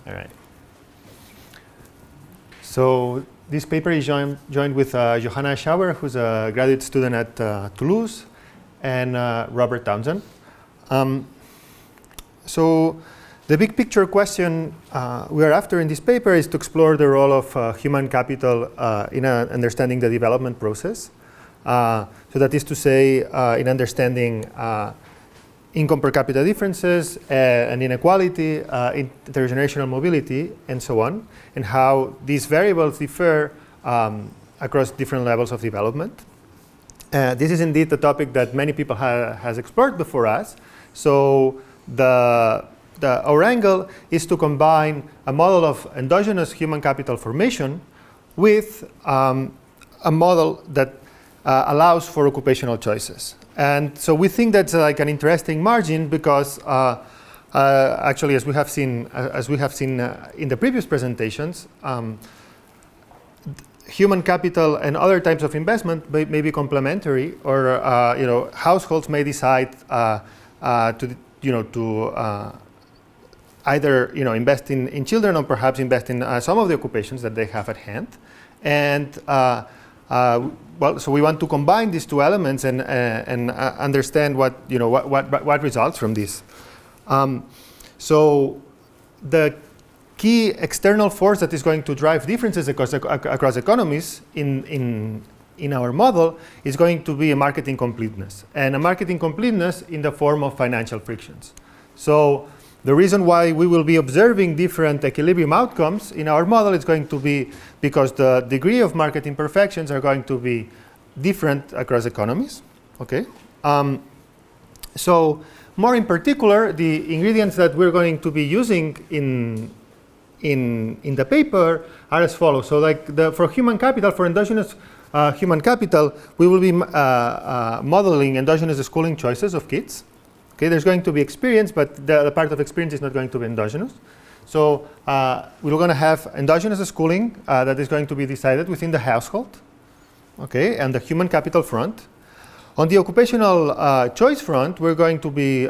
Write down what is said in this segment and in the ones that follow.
All right. So this paper is joined with Johanna Schauer, who's a graduate student at Toulouse, and Robert Townsend. So the big picture question we are after in this paper is to explore the role of human capital in understanding the development process. So that is to say, in understanding income per capita differences and inequality, intergenerational mobility, and so on, and how these variables differ across different levels of development. This is indeed the topic that many people has explored before us. So our angle is to combine a model of endogenous human capital formation with a model that allows for occupational choices. And so we think that's like an interesting margin because actually, as we have seen in the previous presentations, human capital and other types of investment may be complementary, or households may decide to either invest in children or perhaps invest in some of the occupations that they have at hand. And so we want to combine these two elements and understand what results from this. So the key external force that is going to drive differences across economies in our model is going to be a market incompleteness, and a market incompleteness in the form of financial frictions. So the reason why we will be observing different equilibrium outcomes in our model is going to be because the degree of market imperfections are going to be different across economies. Okay. So more in particular, the ingredients that we're going to be using in the paper are as follows. So like for human capital, for endogenous human capital, we will be modeling endogenous schooling choices of kids. Okay, there's going to be experience, but the part of experience is not going to be endogenous. So we're going to have endogenous schooling that is going to be decided within the household, okay, and the human capital front. On the occupational choice front, we're going to be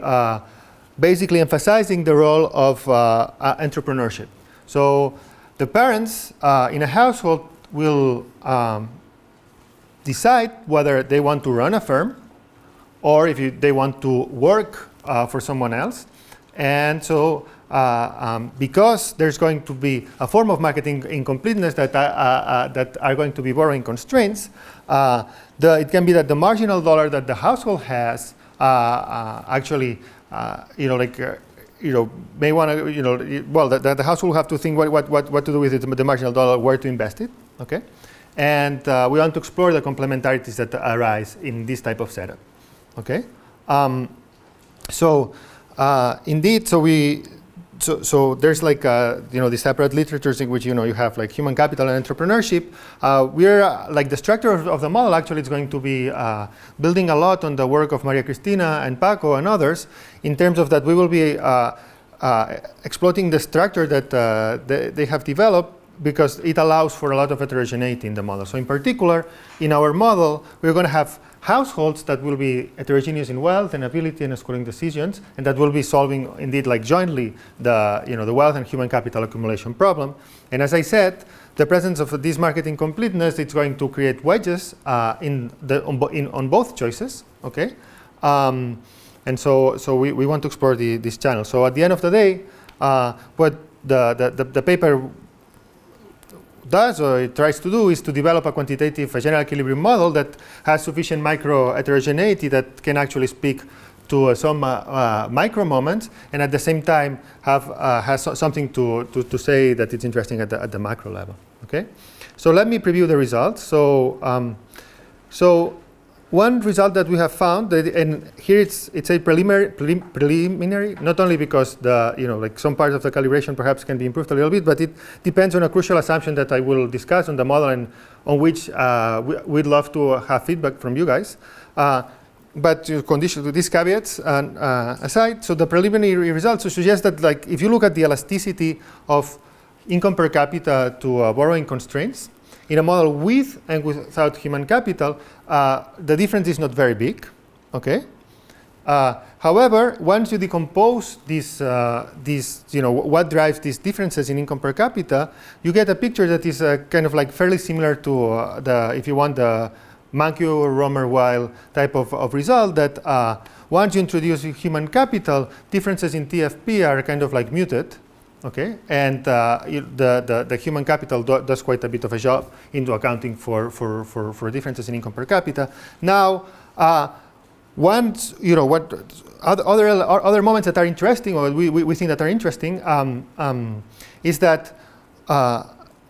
basically emphasizing the role of entrepreneurship. So the parents in a household will decide whether they want to run a firm or if they want to work for someone else. And so because there's going to be a form of marketing incompleteness that are going to be borrowing constraints, it can be that the marginal dollar that the household has actually, may want to, the household will have to think what to do with it, the marginal dollar, where to invest it, okay? And we want to explore the complementarities that arise in this type of setup. Okay, indeed, so there's like the separate literatures in which you have like human capital and entrepreneurship. We're like the structure of the model actually is going to be building a lot on the work of Maria Cristina and Paco and others in terms of that we will be exploiting the structure that they have developed, because it allows for a lot of heterogeneity in the model. So in particular, in our model, we're going to have households that will be heterogeneous in wealth and ability and schooling decisions, and that will be solving indeed like jointly the wealth and human capital accumulation problem. And as I said, the presence of this market incompleteness is going to create wedges on both choices. Okay, and so we want to explore this channel. So at the end of the day, what the paper does, or it tries to do, is to develop a quantitative general equilibrium model that has sufficient micro heterogeneity that can actually speak to some micro moments, and at the same time has something to say that it's interesting at the macro level. Okay, so let me preview the results. So one result that we have found, and here it's a preliminary, not only because some parts of the calibration perhaps can be improved a little bit, but it depends on a crucial assumption that I will discuss on the model and on which we'd love to have feedback from you guys. But condition to these caveats aside, so the preliminary results suggest that if you look at the elasticity of income per capita to borrowing constraints, in a model with and without human capital, the difference is not very big, okay? However, once you decompose these, what drives these differences in income per capita, you get a picture that is kind of like fairly similar to if you want, the Mankiw or Romer-Weil type of result, that once you introduce human capital, differences in TFP are kind of like muted, okay? And the human capital does quite a bit of a job into accounting for differences in income per capita. Now, once, what other moments that are interesting, or we think that are interesting, is that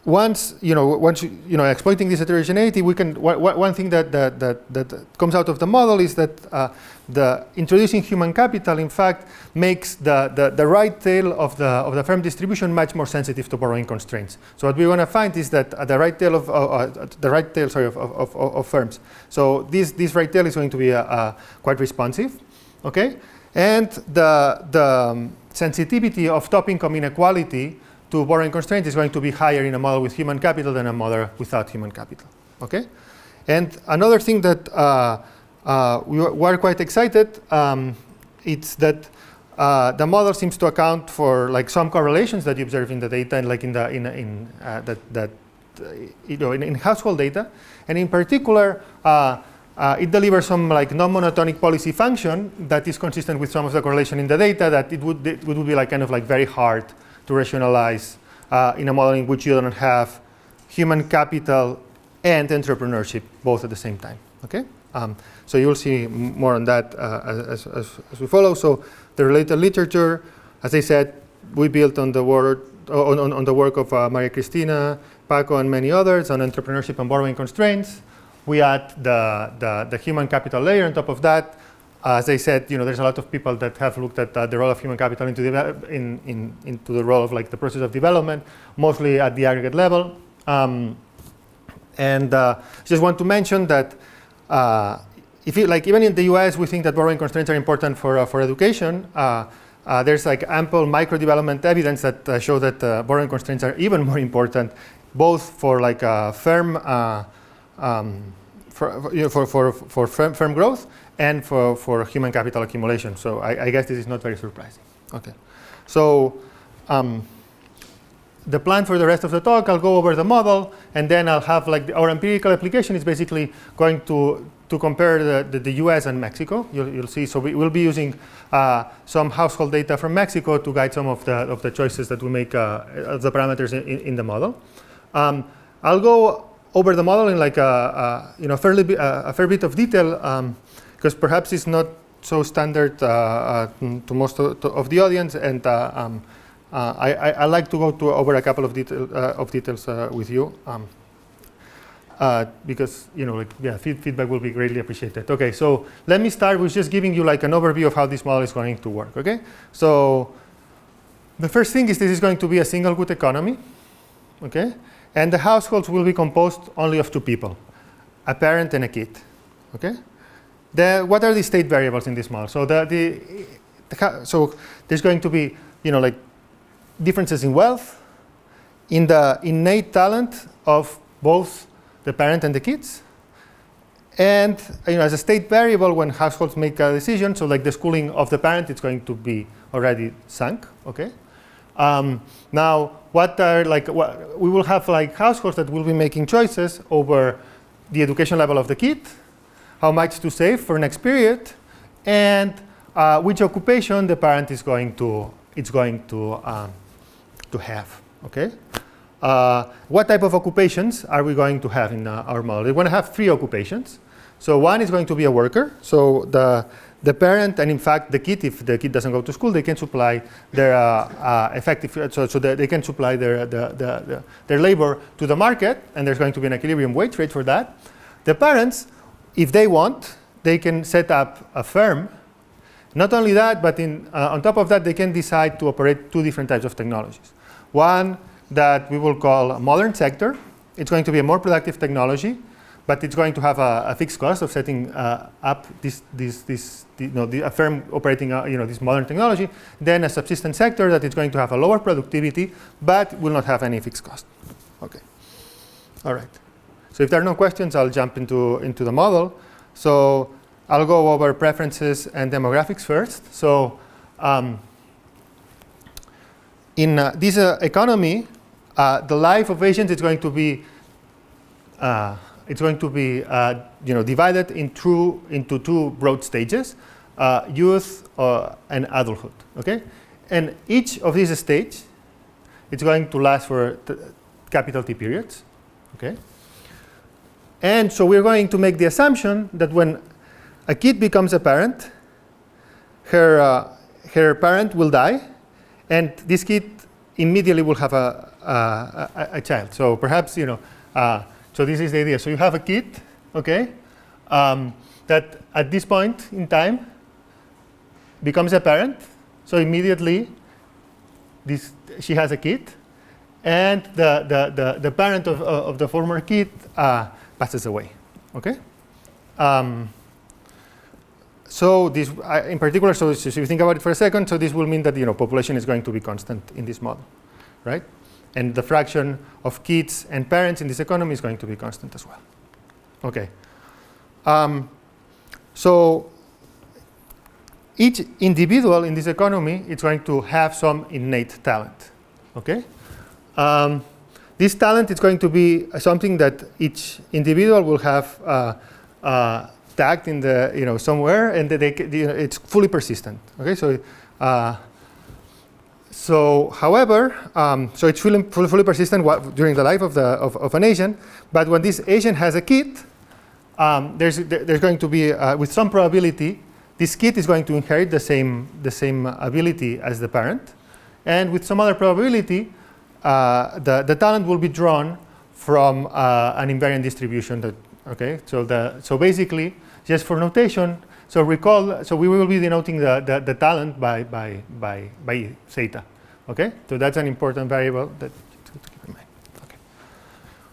once exploiting this heterogeneity, we can one thing that comes out of the model is that the introducing human capital, in fact, makes the right tail of the firm distribution much more sensitive to borrowing constraints. So what we want to find is that the right tail of firms. So this right tail is going to be quite responsive, okay? And the sensitivity of top income inequality to borrowing constraint is going to be higher in a model with human capital than a model without human capital, okay? And another thing that we were quite excited, it's that the model seems to account for like some correlations that you observe in the data, and like in household data, and in particular, it delivers some like non-monotonic policy function that is consistent with some of the correlation in the data, that it would be like kind of like very hard to rationalize in a model in which you don't have human capital and entrepreneurship both at the same time. Okay, so you'll see more on that as we follow. So the related literature, as I said, we built on the work of Maria Cristina, Paco, and many others on entrepreneurship and borrowing constraints. We add the human capital layer on top of that. As I said, there's a lot of people that have looked at the role of human capital into the role of like the process of development, mostly at the aggregate level. And just want to mention that even in the US, we think that borrowing constraints are important for education. There's like ample micro-development evidence that show that borrowing constraints are even more important, both for like firm firm growth and for human capital accumulation. So I guess this is not very surprising. Okay, so the plan for the rest of the talk, I'll go over the model, and then I'll have like our empirical application is basically going to compare the US and Mexico. You'll see. So we will be using some household data from Mexico to guide some of the choices that we make the parameters in the model. I'll go over the model in like a fair bit of detail, because perhaps it's not so standard to most of the audience, and I like to go over a couple of details with you, because feedback will be greatly appreciated. Okay, so let me start with just giving you like an overview of how this model is going to work. Okay, so the first thing is this is going to be a single good economy. Okay, and the households will be composed only of two people, a parent and a kid. Okay. What are the state variables in this model? So so there's going to be like differences in wealth, in the innate talent of both the parent and the kids, and as a state variable when households make a decision. So like the schooling of the parent, it's going to be already sunk. Okay. Now we will have like households that will be making choices over the education level of the kid, how much to save for next period, and which occupation the parent is going to have. Okay. What type of occupations are we going to have in our model? We want to have three occupations. So one is going to be a worker. So the parent, and in fact the kid, if the kid doesn't go to school, they can supply their they can supply their labor to the market, and there's going to be an equilibrium wage rate for that. The parents, if they want, they can set up a firm. Not only that, but on top of that, they can decide to operate two different types of technologies. One that we will call a modern sector. It's going to be a more productive technology, but it's going to have a fixed cost of setting up a firm operating this modern technology. Then a subsistence sector that is going to have a lower productivity, but will not have any fixed cost. Okay. All right. So if there are no questions, I'll jump into the model. So I'll go over preferences and demographics first. So in this economy, the life of Asians is going to be divided into two broad stages: youth and adulthood. Okay, and each of these stages is going to last for capital T periods. Okay, and so we're going to make the assumption that when a kid becomes a parent, her parent will die, and this kid immediately will have a child. So perhaps, so this is the idea. So you have a kid, okay, that at this point in time becomes a parent. So immediately she has a kid, and the parent of the former kid passes away, okay? So this, in particular, so if you think about it for a second, so this will mean that population is going to be constant in this model, right? And the fraction of kids and parents in this economy is going to be constant as well. Okay. So each individual in this economy is going to have some innate talent. Okay. This talent is going to be something that each individual will have tagged in the somewhere, and that it's fully persistent. Okay, so however, so it's fully persistent during the life of an Asian. But when this Asian has a kid, there's going to be with some probability this kid is going to inherit the same ability as the parent, and with some other probability the talent will be drawn from an invariant distribution that. Okay, so basically, just for notation, so recall, so we will be denoting the talent by theta. Okay, so that's an important variable that to keep in mind. Okay.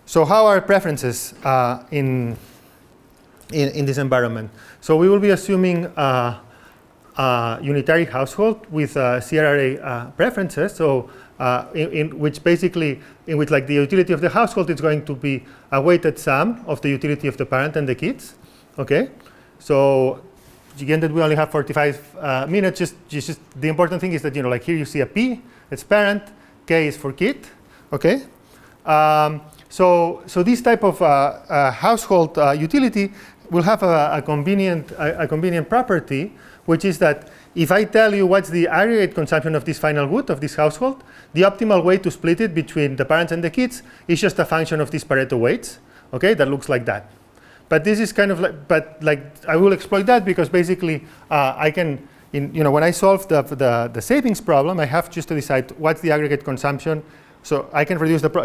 So how are preferences in this environment? So we will be assuming a unitary household with CRRA preferences. So in which like the utility of the household is going to be a weighted sum of the utility of the parent and the kids. Okay, so again that we only have 45 minutes. Just the important thing is that like here you see a P, it's parent, K is for kid. Okay, so this type of household utility will have a convenient property, which is that if I tell you what's the aggregate consumption of this final good of this household, the optimal way to split it between the parents and the kids is just a function of these Pareto weights, okay, that looks like that. But this is kind of like, I will exploit that because basically I can, when I solve the savings problem, I have just to decide what's the aggregate consumption. So I can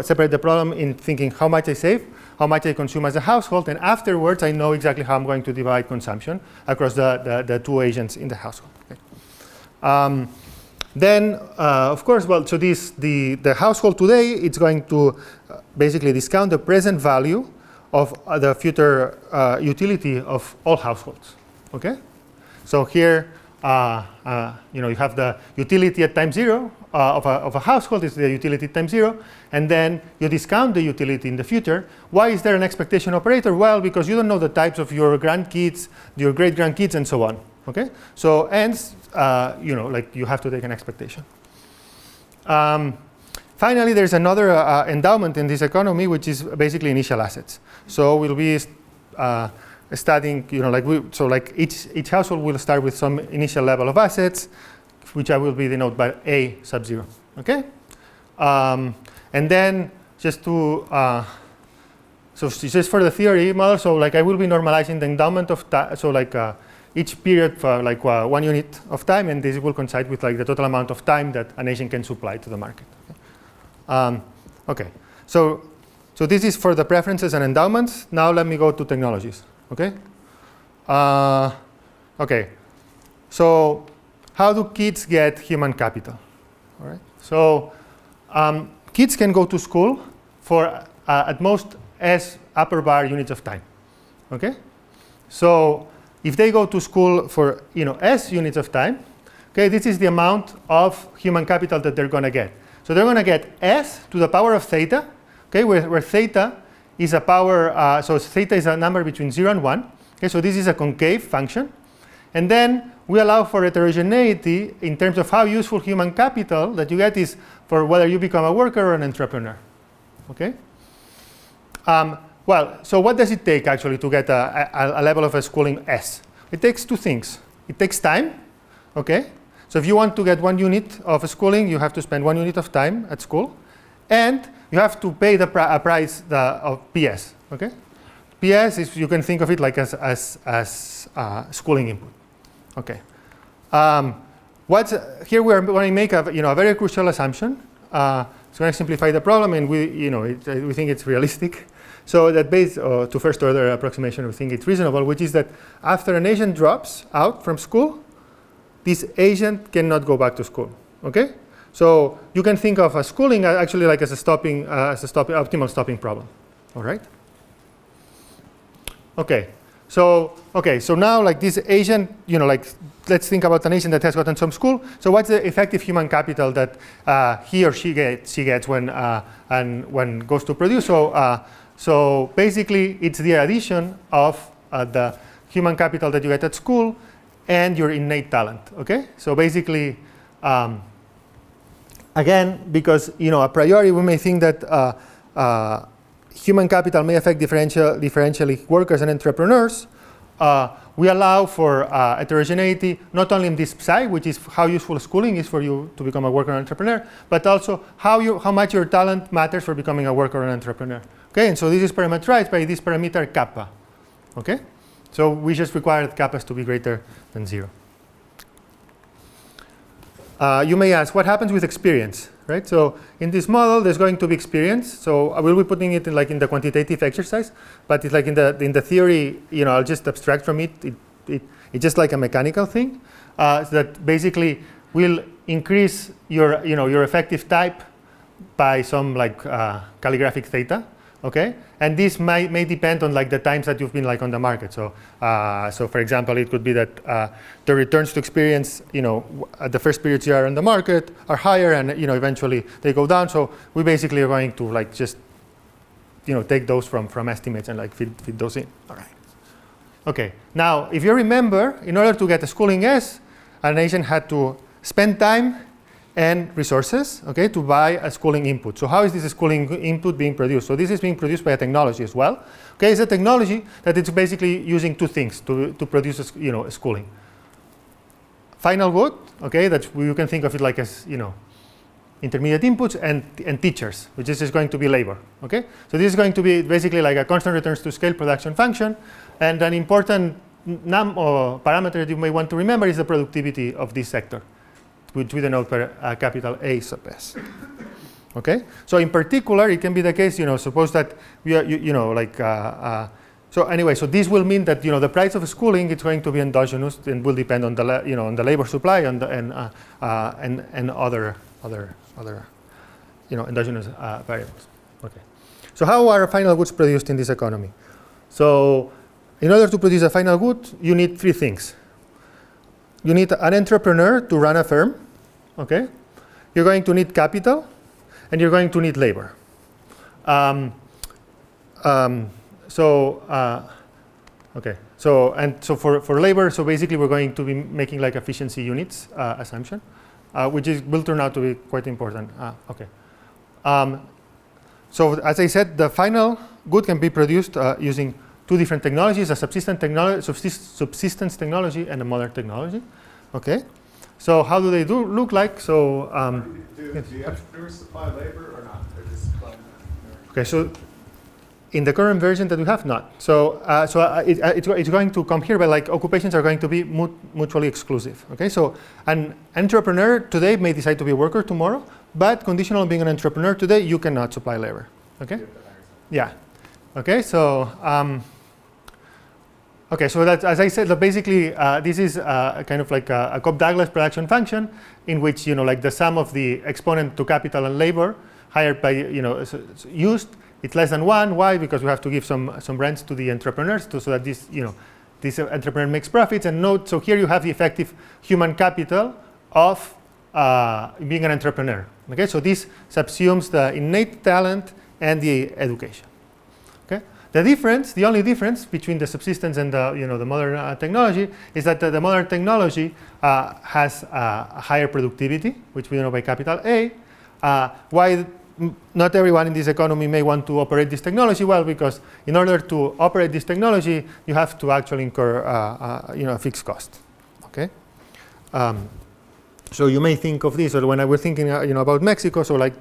separate the problem in thinking how much I save, how much I consume as a household, and afterwards I know exactly how I'm going to divide consumption across the two agents in the household. Okay. Then, of course, well, so the household today, it's going to basically discount the present value of the future utility of all households. Okay, so here, you have the utility at time 0 of a household is the utility at time 0, and then you discount the utility in the future. Why is there an expectation operator? Well, because you don't know the types of your grandkids, your great grandkids, and so on. Okay, so hence, like you have to take an expectation. Finally, there's another endowment in this economy, which is basically initial assets. So we'll be studying, like each household will start with some initial level of assets, which I will be denoted by A sub 0. Okay, and then just to so just for the theory model, so like I will be normalizing the endowment of each period for like 1 unit of time, and this will coincide with like the total amount of time that an agent can supply to the market. Okay, okay. So this is for the preferences and endowments. Now let me go to technologies. Okay. Okay. So how do kids get human capital? All right. So kids can go to school for at most S upper bar units of time. Okay. So if they go to school for S units of time, okay, this is the amount of human capital that they're going to get. So they're going to get S to the power of theta, okay, where theta is a power, so theta is a number between 0 and 1, Okay, so this is a concave function. And then we allow for heterogeneity in terms of how useful human capital that you get is for whether you become a worker or an entrepreneur. Okay? Well, so what does it take actually to get a level of a schooling S? It takes two things. It takes time. Okay? So if you want to get 1 unit of schooling, you have to spend 1 unit of time at school. And you have to pay the price of PS. Okay? PS is, you can think of it like as schooling input. Okay. Here we are going to make a very crucial assumption. It's going to simplify the problem, and we think it's realistic. So that based to first order approximation, we think it's reasonable, which is that after an agent drops out from school, this agent cannot go back to school. Okay. So you can think of a schooling actually like as a optimal stopping problem. All right. Okay. So now like this agent, let's think about an agent that has gotten some school. So what's the effective human capital that he or she gets when goes to produce? So basically it's the addition of the human capital that you get at school and your innate talent. Okay. So basically, again, because a priori we may think that human capital may affect differentially workers and entrepreneurs. We allow for heterogeneity not only in this psi, which is how useful schooling is for you to become a worker or entrepreneur, but also how much your talent matters for becoming a worker or an entrepreneur. Okay, and so this is parameterized by this parameter kappa. Okay, so we just require kappas to be greater than 0. You may ask, what happens with experience? Right? So in this model, there's going to be experience. So I will be putting it in the quantitative exercise, but it's like in the theory, I'll just abstract from it. It's just like a mechanical thing so that basically will increase your effective type by some calligraphic theta. Okay, and this may depend on the times that you've been on the market. So for example, it could be that the returns to experience, at the first periods you are on the market are higher, and eventually they go down. So we basically are going to just take those from estimates and fit those in. All right. Okay. Now, if you remember, in order to get a schooling S, an agent had to spend time and resources, okay, to buy a schooling input. So how is this schooling input being produced? So this is being produced by a technology as well. Okay, it's a technology that it's basically using two things to produce a schooling. Final good, okay, that you can think of it as intermediate inputs and teachers, which is just going to be labor. Okay, so this is going to be basically like a constant returns to scale production function, and an important parameter that you may want to remember is the productivity of this sector, which we denote per capital A sub S. Okay, so in particular, it can be the case, suppose that we are, so anyway, so this will mean that the price of schooling is going to be endogenous and will depend on the on the labor supply and other endogenous variables. Okay, so how are final goods produced in this economy? So in order to produce a final good, you need 3 things. You need an entrepreneur to run a firm, okay? You're going to need capital, and you're going to need labor. Okay. So for labor, so basically we're going to be making efficiency units assumption, which will turn out to be quite important. Okay. So as I said, the final good can be produced using 2 different technologies: a subsistence technology and a modern technology. Okay, so how do they look like? So do the entrepreneurs supply labor or not? They're just supplying entrepreneurs. Okay, so in the current version that we have, not. So it's going to come here, but occupations are going to be mutually exclusive. Okay, so an entrepreneur today may decide to be a worker tomorrow, but conditional on being an entrepreneur today, you cannot supply labor. Okay, yeah. Okay, so. Okay, so that, as I said, basically this is kind of like a Cobb-Douglas production function in which the sum of the exponent to capital and labor hired by used, it's less than 1. Why? Because we have to give some rents to the entrepreneurs so that this this entrepreneur makes profits. And note, so here you have the effective human capital of being an entrepreneur. Okay, so this subsumes the innate talent and the education. Okay. The difference, the only difference between the subsistence and the, the modern technology is that the modern technology has a higher productivity, which we know by capital A. Why not everyone in this economy may want to operate this technology? Well, because in order to operate this technology, you have to actually incur a fixed cost. Okay. So you may think of this, or when I was thinking, about Mexico, so like,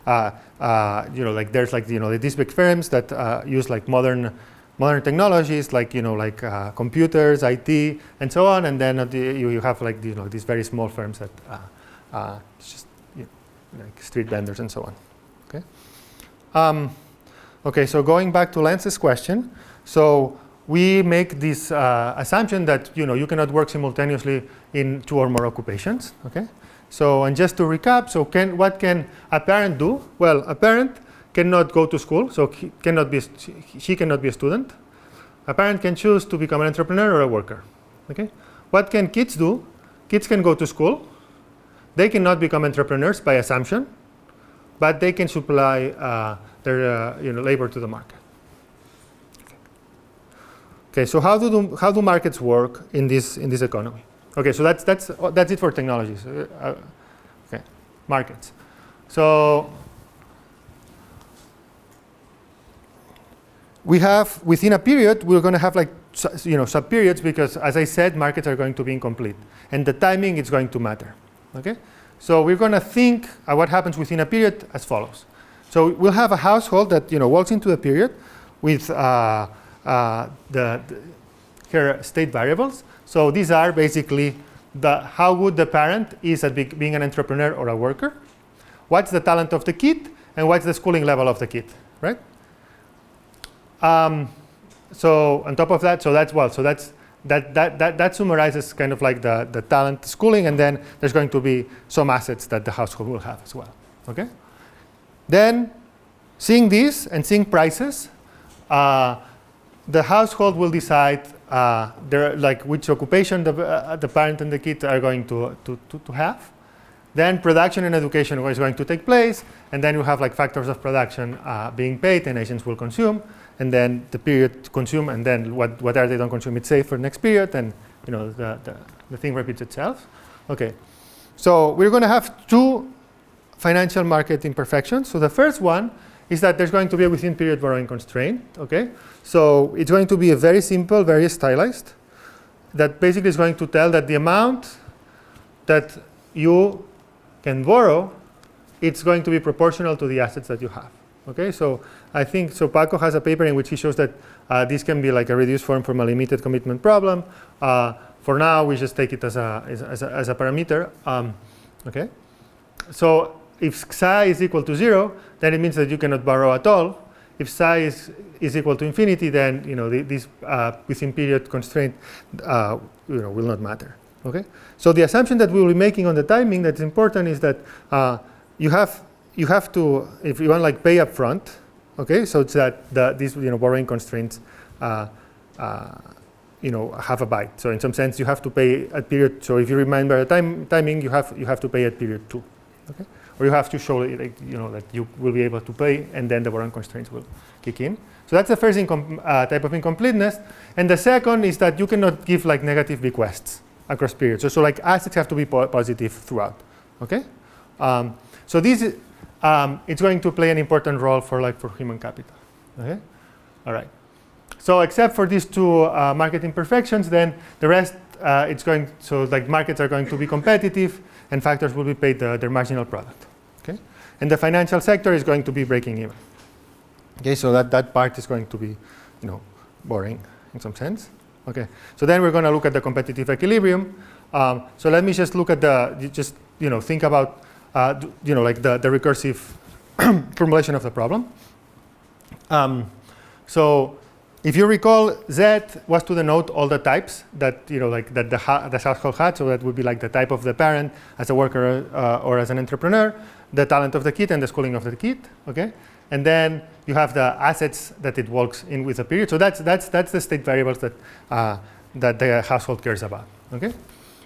like there's like, these big firms that use like modern technologies, like, computers, IT, and so on, and then you have like, these very small firms that just like street vendors and so on. Okay. Okay. So going back to Lance's question, so we make this assumption that you cannot work simultaneously in 2 or more occupations. Okay. So, and just to recap, so what can a parent do? Well, a parent cannot go to school, so she cannot be a student. A parent can choose to become an entrepreneur or a worker. Okay. What can kids do? Kids can go to school. They cannot become entrepreneurs by assumption, but they can supply their labor to the market. Okay, so how do markets work in this economy? Okay, so that's it for technologies. Okay, markets. So we have within a period we're going to have like sub-periods, because as I said, markets are going to be incomplete, and the timing is going to matter. Okay, so we're going to think what happens within a period as follows. So we'll have a household that walks into the period with her state variables. So these are basically how good the parent is at being an entrepreneur or a worker, what's the talent of the kid, and what's the schooling level of the kid, right? So on top of that, that summarizes kind of like the talent, schooling, and then there's going to be some assets that the household will have as well. Okay. Then, seeing this and seeing prices, the household will decide which occupation the parent and the kid are going to have. Then production and education is going to take place, and then you have like factors of production being paid, and nations will consume, and then the period to consume, and then what are they don't consume, it's safe for next period, and the thing repeats itself. Okay, so we're going to have 2 financial market imperfections. So the first one is that there's going to be a within period borrowing constraint. Okay, so it's going to be a very simple, very stylized, that basically is going to tell that the amount that you can borrow, it's going to be proportional to the assets that you have. Okay, so I think Paco has a paper in which he shows that this can be like a reduced form from a limited commitment problem. For now, we just take it as a parameter. Okay, so if psi is equal to 0, then it means that you cannot borrow at all. If psi is equal to infinity, then this within period constraint will not matter. Okay, so the assumption that we will be making on the timing that's important is that you have to, if you want, like pay up front. Okay, so it's that these borrowing constraints have a bite. So in some sense, you have to pay at period. So if you remember the timing, you have to pay at period 2. Okay, or you have to show that you will be able to pay, and then the borrowing constraints will kick in. So that's the first type of incompleteness, and the second is that you cannot give like negative bequests across periods. So like assets have to be positive throughout. Okay, so this it's going to play an important role for human capital. Okay, all right. So except for these 2 market imperfections, then the rest markets are going to be competitive, and factors will be paid their marginal product. Okay, and the financial sector is going to be breaking even. Okay, so that part is going to be boring in some sense. Okay, so then we're going to look at the competitive equilibrium. So let me just look at think about the recursive formulation of the problem. So if you recall, Z was to denote all the types that that the household had. So that would be like the type of the parent as a worker or as an entrepreneur, the talent of the kid, and the schooling of the kid. Okay, and then you have the assets that it works in with a period. So that's the state variables that the household cares about. Okay,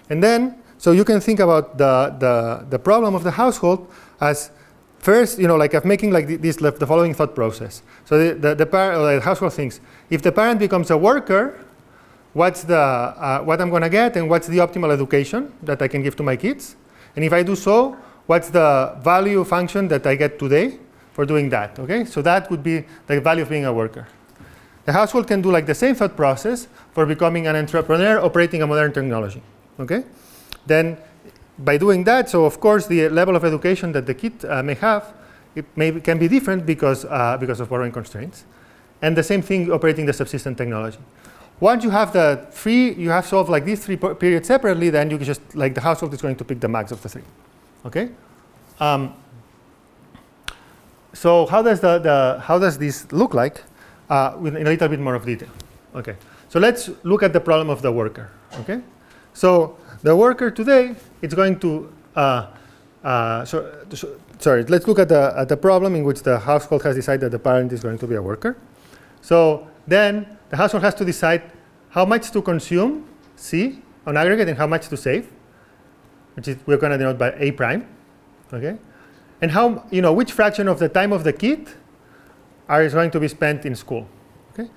and then so you can think about the problem of the household as first, like I'm making like the following thought process. So the household thinks, if the parent becomes a worker, what's what I'm going to get, and what's the optimal education that I can give to my kids? And if I do so, what's the value function that I get today for doing that? Okay, so that would be the value of being a worker. The household can do like the same thought process for becoming an entrepreneur operating a modern technology. Okay, then by doing that, so of course the level of education that the kid may have, can be different because of borrowing constraints, and the same thing operating the subsistence technology. Once you have you have solved like these three periods separately, then you can just like the household is going to pick the max of the three. Okay. So how does this look like? In a little bit more of detail. Okay. So let's look at the problem of the worker. Okay. So the worker today, it's going to. Sorry. Let's look at the problem in which the household has decided that the parent is going to be a worker. So then the household has to decide how much to consume, C, on aggregate, and how much to save, which is we're going to denote by A prime. Okay. And how which fraction of the time of the kid is going to be spent in school. Okay.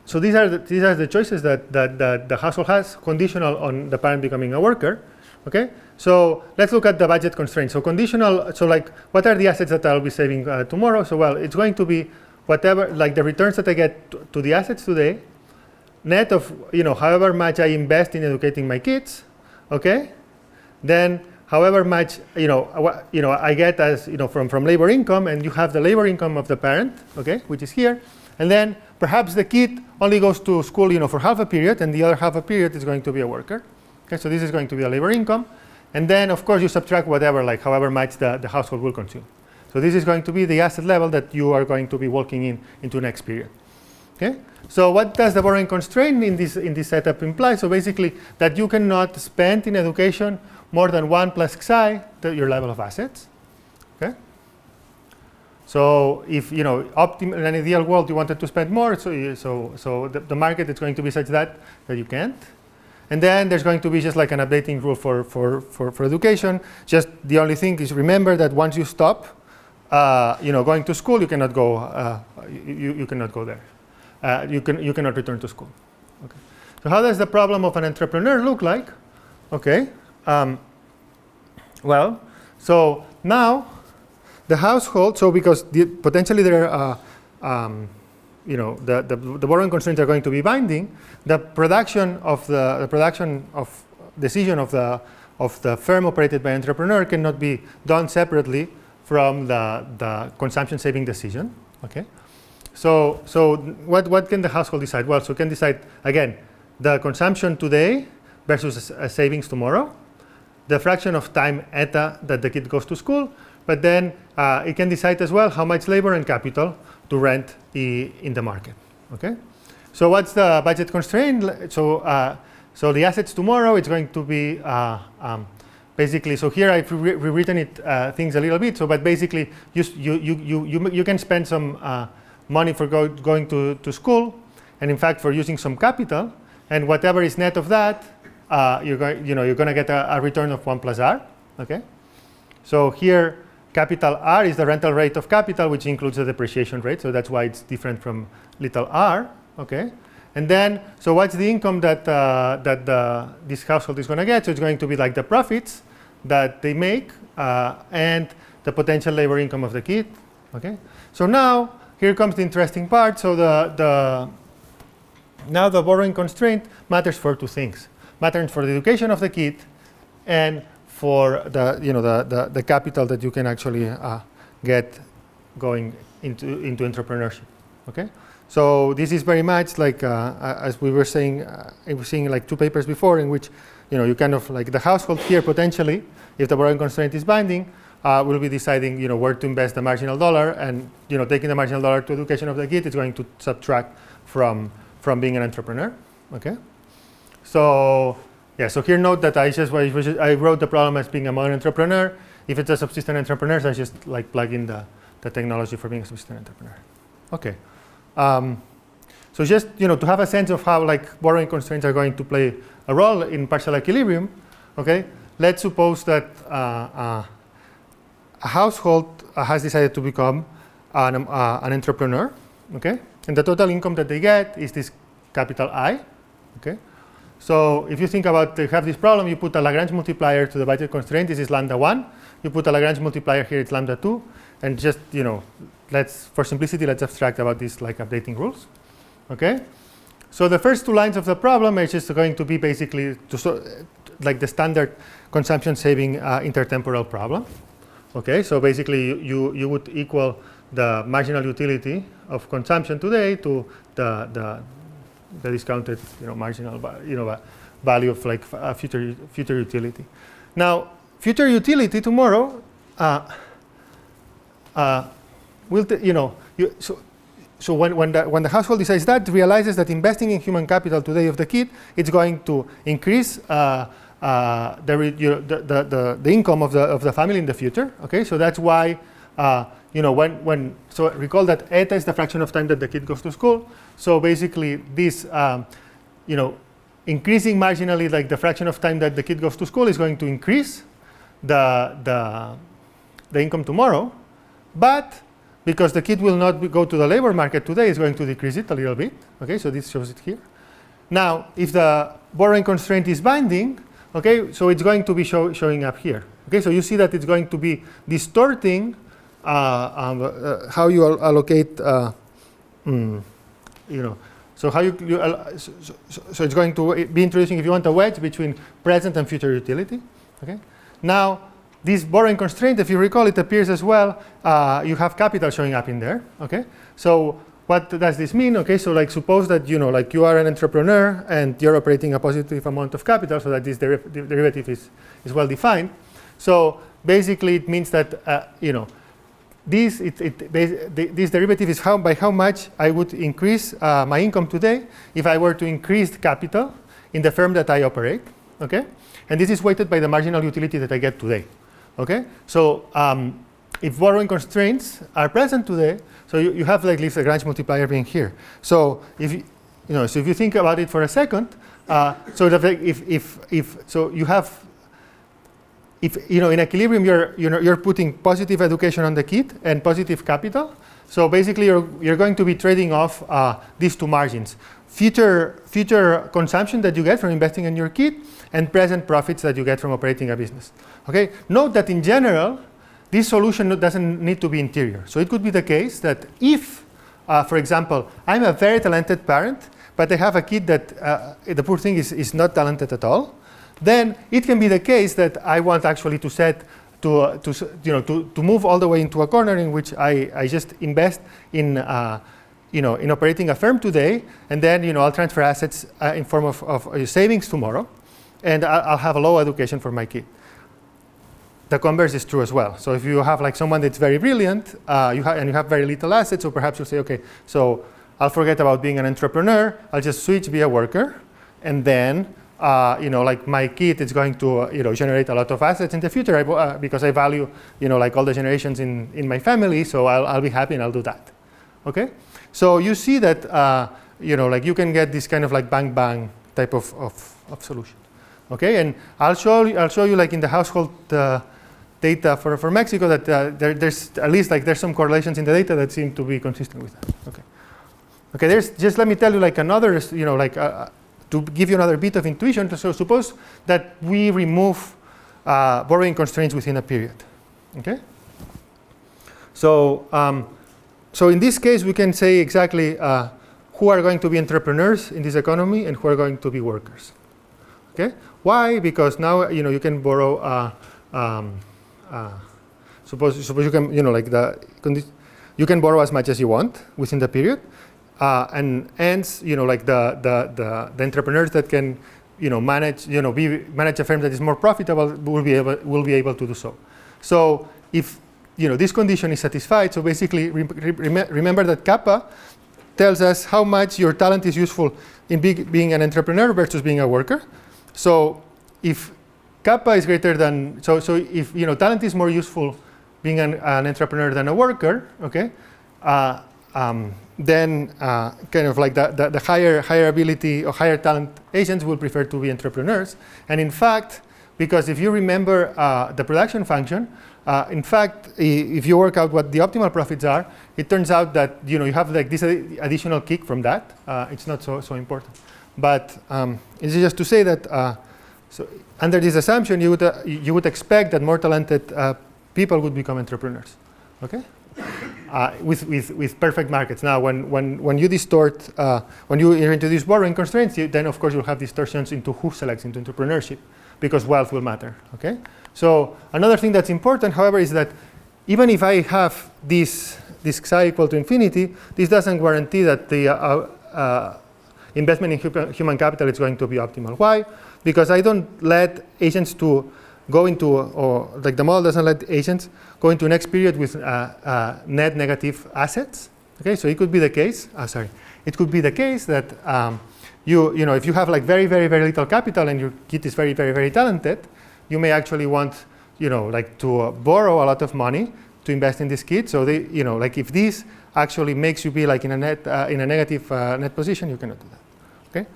So these are the choices that the household has, conditional on the parent becoming a worker. Okay. So let's look at the budget constraints. So conditional. So like, what are the assets that I'll be saving tomorrow? So well, it's going to be whatever, like the returns that I get to the assets today, net of however much I invest in educating my kids. Okay. Then however much I get as from labor income, and you have the labor income of the parent, okay, which is here, and then perhaps the kid only goes to school for half a period, and the other half a period is going to be a worker. Okay, so this is going to be a labor income, and then of course you subtract whatever, like however much the household will consume. So this is going to be the asset level that you are going to be working into next period. Okay, so what does the borrowing constraint in this setup imply? So basically that you cannot spend in education more than 1 plus xi, your level of assets. Okay. So if in an ideal world you wanted to spend more, so the market is going to be such that you can't. And then there's going to be just like an updating rule for education. Just the only thing is remember that once you stop, going to school, you cannot go. You cannot go there. You cannot return to school. Okay. So how does the problem of an entrepreneur look like? Okay. Well, so now the household. So because potentially there are, the borrowing constraints are going to be binding. The production of decision of the firm operated by entrepreneur cannot be done separately from the consumption saving decision. Okay. So what can the household decide? Well, so it can decide again the consumption today versus savings tomorrow, the fraction of time eta that the kid goes to school, but then it can decide as well how much labor and capital to rent in the market. Okay, so what's the budget constraint? So the assets tomorrow, it's going to be basically. So here I've rewritten it things a little bit. So but basically you can spend some money for going to school, and in fact for using some capital, and whatever is net of that, you're going to get a return of 1 plus r. Okay, so here capital R is the rental rate of capital, which includes the depreciation rate. So that's why it's different from little r. Okay, and then so what's the income that this household is going to get? So it's going to be like the profits that they make and the potential labor income of the kid. Okay, so now here comes the interesting part. So now the borrowing constraint matters for two things. Matters for the education of the kid and for the capital that you can actually get going into entrepreneurship. Okay, so this is very much like as we were saying, I was seeing like two papers before in which you kind of like the household here potentially, if the borrowing constraint is binding, will be deciding where to invest the marginal dollar, and taking the marginal dollar to education of the kid is going to subtract from being an entrepreneur. Okay, so yeah, so here note that I wrote the problem as being a modern entrepreneur. If it's a subsistent entrepreneur, I just like plug in the technology for being a subsistent entrepreneur. Okay, so just to have a sense of how like borrowing constraints are going to play a role in partial equilibrium. Okay, let's suppose that a household has decided to become an entrepreneur, okay? And the total income that they get is this capital I, okay? So if you think about, you have this problem, you put a Lagrange multiplier to the budget constraint, this is lambda 1. You put a Lagrange multiplier here, it's lambda 2. And just, for simplicity, let's abstract about these like updating rules, okay? So the first 2 lines of the problem are just going to be basically like the standard consumption saving intertemporal problem. Okay, so basically you would equal the marginal utility of consumption today to the discounted marginal value of like future utility. Now future utility tomorrow will so when the household decides that, realizes that investing in human capital today of the kid, it's going to increase the income of the family in the future. Okay, so that's why so recall that eta is the fraction of time that the kid goes to school. So basically, this increasing marginally, like the fraction of time that the kid goes to school, is going to increase the income tomorrow, but because the kid will not go to the labor market today, it's going to decrease it a little bit. Okay, so this shows it here. Now, if the borrowing constraint is binding, okay, so it's going to be showing up here. Okay, so you see that it's going to be distorting how you allocate, so how so it's going to be introducing, if you want, a wedge between present and future utility. Okay, now this borrowing constraint, if you recall, it appears as well. You have capital showing up in there. Okay, so what does this mean? Okay, so like suppose that you are an entrepreneur and you're operating a positive amount of capital, so that this derivative is well defined. So basically, it means that this derivative is by how much I would increase my income today if I were to increase the capital in the firm that I operate. Okay, and this is weighted by the marginal utility that I get today. Okay, so if borrowing constraints are present today, so you have like this Lagrange multiplier being here. So if you think about it for a second, so if in equilibrium you're putting positive education on the kid and positive capital. So basically you're going to be trading off these 2 margins: future consumption that you get from investing in your kid and present profits that you get from operating a business. Okay, note that in general, this solution doesn't need to be interior. So it could be the case that if, for example, I'm a very talented parent, but I have a kid that the poor thing is not talented at all, then it can be the case that I want actually to move all the way into a corner in which I just invest in operating a firm today, and then I'll transfer assets in form of savings tomorrow, and I'll have a low education for my kid. The converse is true as well. So if you have like someone that's very brilliant, and you have very little assets, so perhaps you'll say, okay, so I'll forget about being an entrepreneur, I'll just switch, be a worker, and then like my kid is going to generate a lot of assets in the future because I value like all the generations in my family, so I'll be happy and I'll do that. Okay, so you see that like you can get this kind of like bang type of solution. Okay, and I'll show you like in the household data for Mexico that there's at least like there's some correlations in the data that seem to be consistent with that. Okay, there's just, let me tell you like another to give you another bit of intuition. So suppose that we remove borrowing constraints within a period. Okay, so in this case we can say exactly who are going to be entrepreneurs in this economy and who are going to be workers. Okay, why? Because now you can borrow. Suppose you can you can borrow as much as you want within the period, and hence like the entrepreneurs that can manage a firm that is more profitable will be able to do so. So if this condition is satisfied, so basically remember that kappa tells us how much your talent is useful in being an entrepreneur versus being a worker. So if kappa is greater than, so if talent is more useful being an entrepreneur than a worker, okay, then kind of like the higher ability or higher talent agents will prefer to be entrepreneurs. And in fact, because if you remember the production function, In fact, if you work out what the optimal profits are, it turns out that you have like this additional kick from that. It's not so important. But it's just to say that so under this assumption, you would expect that more talented people would become entrepreneurs. Okay. With perfect markets. Now, when you distort, when you introduce borrowing constraints, then of course you'll have distortions into who selects into entrepreneurship, because wealth will matter. Okay. So another thing that's important, however, is that even if I have this psi equal to infinity, this doesn't guarantee that the investment in human capital is going to be optimal. Why? Because I don't let agents to go into, or like the model doesn't let agents go into next period with net negative assets. Okay, so it could be the case. It could be the case that if you have like very little capital and your kid is very talented, you may actually want like to borrow a lot of money to invest in this kid. So they like if this actually makes you be like in a negative net position, you cannot do that. Okay.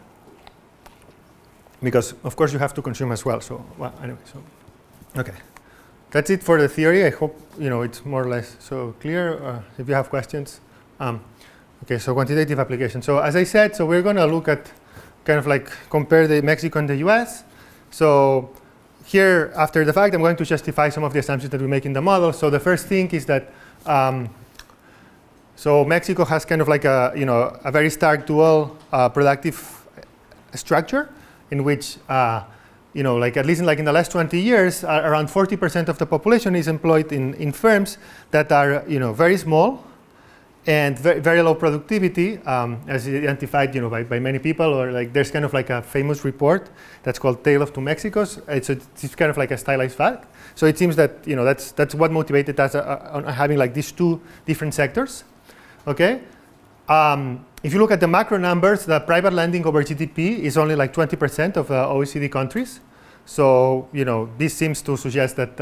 Because of course you have to consume as well. So anyway, okay, that's it for the theory. I hope it's more or less so clear. If you have questions, okay. So quantitative application. So as I said, so we're going to look at kind of like compare the Mexico and the U.S. So here, after the fact, I'm going to justify some of the assumptions that we make in the model. So the first thing is that so Mexico has kind of like a very stark dual productive structure, in which like at least in the last 20 years, around 40% of the population is employed in firms that are very small and very low productivity, as identified by many people. Or like there's kind of like a famous report that's called Tale of Two Mexicos. It's kind of like a stylized fact. So it seems that that's what motivated us on having like these two different sectors. Okay. If you look at the macro numbers, the private lending over GDP is only like 20% of OECD countries. So this seems to suggest that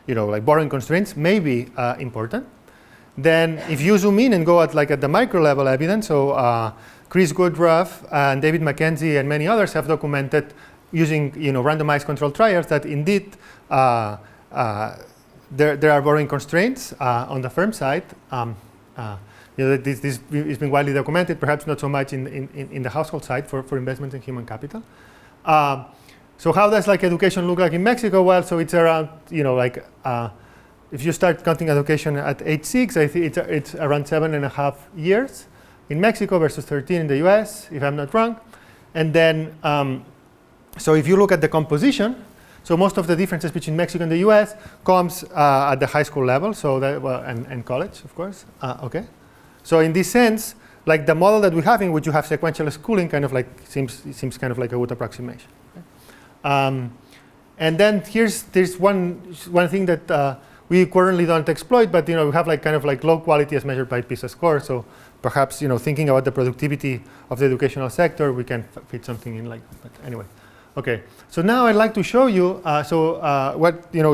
like borrowing constraints may be important. Then if you zoom in and go at the micro level evidence, so Chris Woodruff and David McKenzie and many others have documented using randomized controlled trials that indeed there are borrowing constraints on the firm side. This has been widely documented, perhaps not so much in the household side for investment in human capital. So how does education look like in Mexico? Well, so it's around if you start counting education at age 6, I think it's around 7.5 years in Mexico versus 13 in the US, if I'm not wrong. And then, so if you look at the composition, so most of the differences between Mexico and the US comes at the high school level, so that, and college, of course. Okay. So in this sense, like the model that we have in which you have sequential schooling kind of seems kind of like a good approximation. Okay. And then there's one thing that we currently don't exploit, but we have kind of low quality as measured by PISA score. So perhaps thinking about the productivity of the educational sector, we can fit something in but anyway. Okay. So now I'd like to show you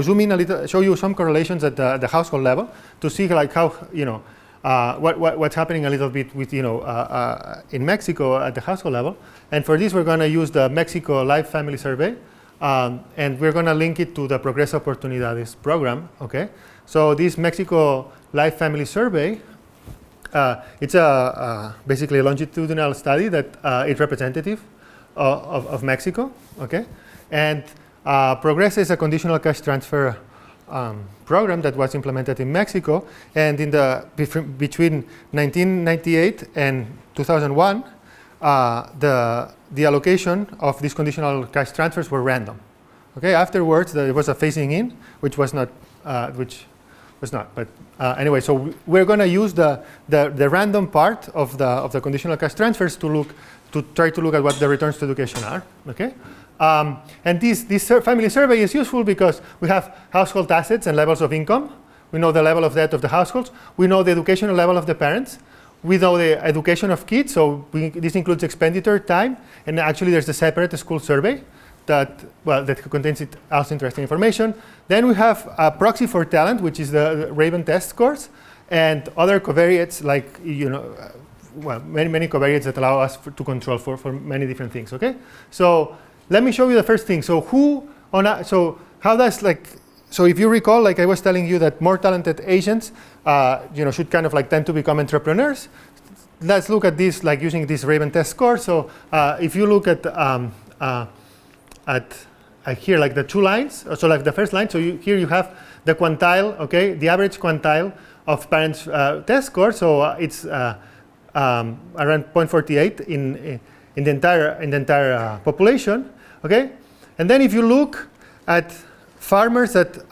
zoom in a little, show you some correlations at the household level to see how what's happening a little bit with in Mexico at the household level. And for this, we're going to use the Mexico Life Family Survey. And we're going to link it to the Progreso Oportunidades program. Okay, so this Mexico Life Family Survey, it's basically a longitudinal study that is representative of Mexico. Okay, and Progreso is a conditional cash transfer program that was implemented in Mexico, and in between 1998 and 2001. The allocation of these conditional cash transfers were random. Okay. Afterwards, there was a phasing in, which was not. But anyway, so we're going to use the random part of the conditional cash transfers to try to look at what the returns to education are. Okay. And this family survey is useful because we have household assets and levels of income. We know the level of debt of the households. We know the educational level of the parents. We know the education of kids, so this includes expenditure, time, and actually there's a separate school survey that contains also interesting information. Then we have a proxy for talent, which is the Raven test scores, and other covariates like many covariates that allow us to control for many different things. Okay, so let me show you the first thing. So how does so if you recall, like I was telling you that more talented Asians, should kind of like tend to become entrepreneurs. Let's look at this, like using this Raven test score. So if you look at here, like the two lines, so like the first line, so here you have the quantile, okay, the average quantile of parents' test score. So it's around 0.48 in the entire population, okay. And then if you look at farmers that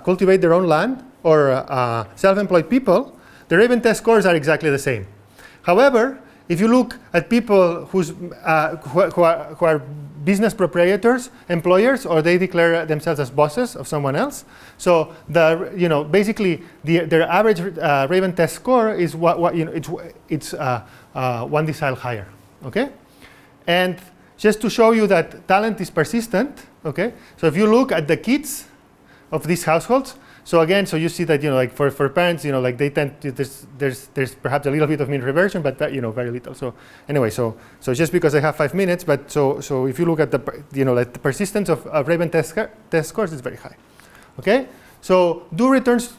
cultivate their own land or self-employed people, the Raven test scores are exactly the same. However, if you look at people who are business proprietors, employers, or they declare themselves as bosses of someone else, so basically their average Raven test score is it's one decile higher, okay? And just to show you that talent is persistent, okay? So if you look at the kids of these households, so again, so you see that, like for parents, like they tend to, there's perhaps a little bit of mean reversion, but very little. So anyway, so just because I have 5 minutes, but so if you look at the, like the persistence of Raven test scores is very high, okay? So how do returns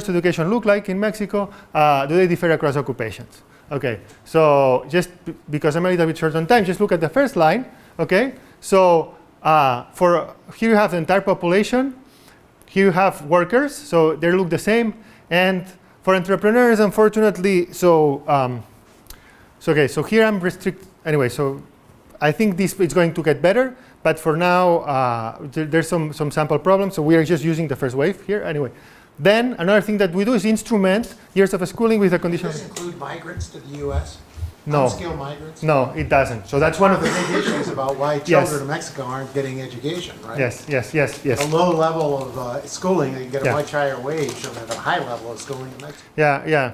to education look like in Mexico? Do they differ across occupations? Okay, so just because I'm a little bit short on time, just look at the first line, okay? So here you have the entire population. Here you have workers, so they look the same. And for entrepreneurs, unfortunately, so here I'm restricted. Anyway, so I think this is going to get better, but for now, there's some sample problems, so we are just using the first wave here. Anyway, then another thing that we do is instrument years of schooling with a condition. Does this include migrants to the U.S.? No. Unskilled migrants? No, it doesn't. So that's one of the big issues about why children in Mexico aren't getting education, right? Yes. A low level of schooling, they can get a Yeah. much higher wage than at a high level of schooling in Mexico. Yeah.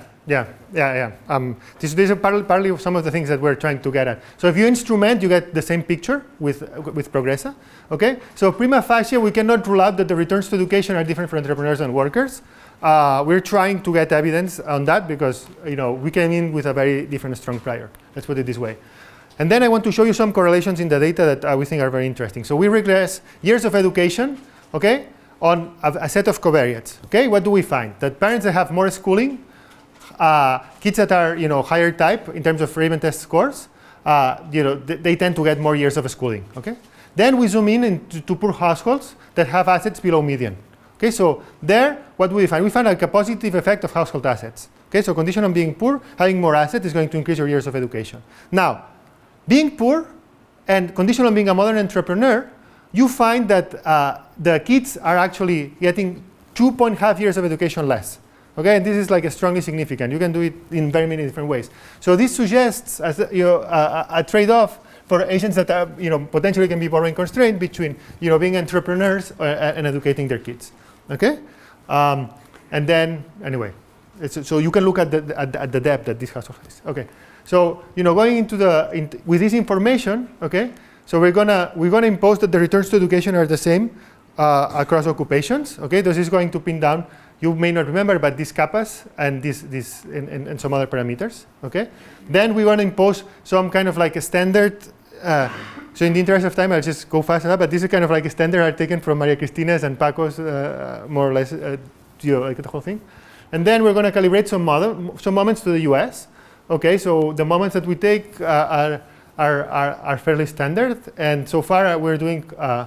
These are partly some of the things that we're trying to get at. So if you instrument, you get the same picture with Progressa. Okay. So prima facie, we cannot rule out that the returns to education are different for entrepreneurs and workers. We're trying to get evidence on that because we came in with a very different strong prior. Let's put it this way. And then I want to show you some correlations in the data that we think are very interesting. So we regress years of education, okay, on a set of covariates. Okay, what do we find? That parents that have more schooling, kids that are higher type in terms of Raven test scores, they tend to get more years of schooling. Okay. Then we zoom in into poor households that have assets below median. Okay, so there, what do we find? We find like a positive effect of household assets. Okay, so condition on being poor, having more assets is going to increase your years of education. Now, being poor and condition on being a modern entrepreneur, you find that the kids are actually getting 2.5 years of education less. Okay, and this is like strongly significant. You can do it in very many different ways. So this suggests as a trade-off for Asians that are, potentially can be borrowing constraint between being entrepreneurs and educating their kids. Okay, and then anyway, so you can look at the depth that this household has. Okay, so going into with this information, okay, so we're gonna impose that the returns to education are the same across occupations. Okay, this is going to pin down. You may not remember, but these kappas and and some other parameters. Okay, then we want to impose some kind of like a standard. So in the interest of time, I'll just go fast enough, but this is kind of like a standard are taken from Maria Cristina's and Paco's, more or less, like the whole thing. And then we're going to calibrate some moments to the US. Okay, so the moments that we take are fairly standard, and so far we're doing, I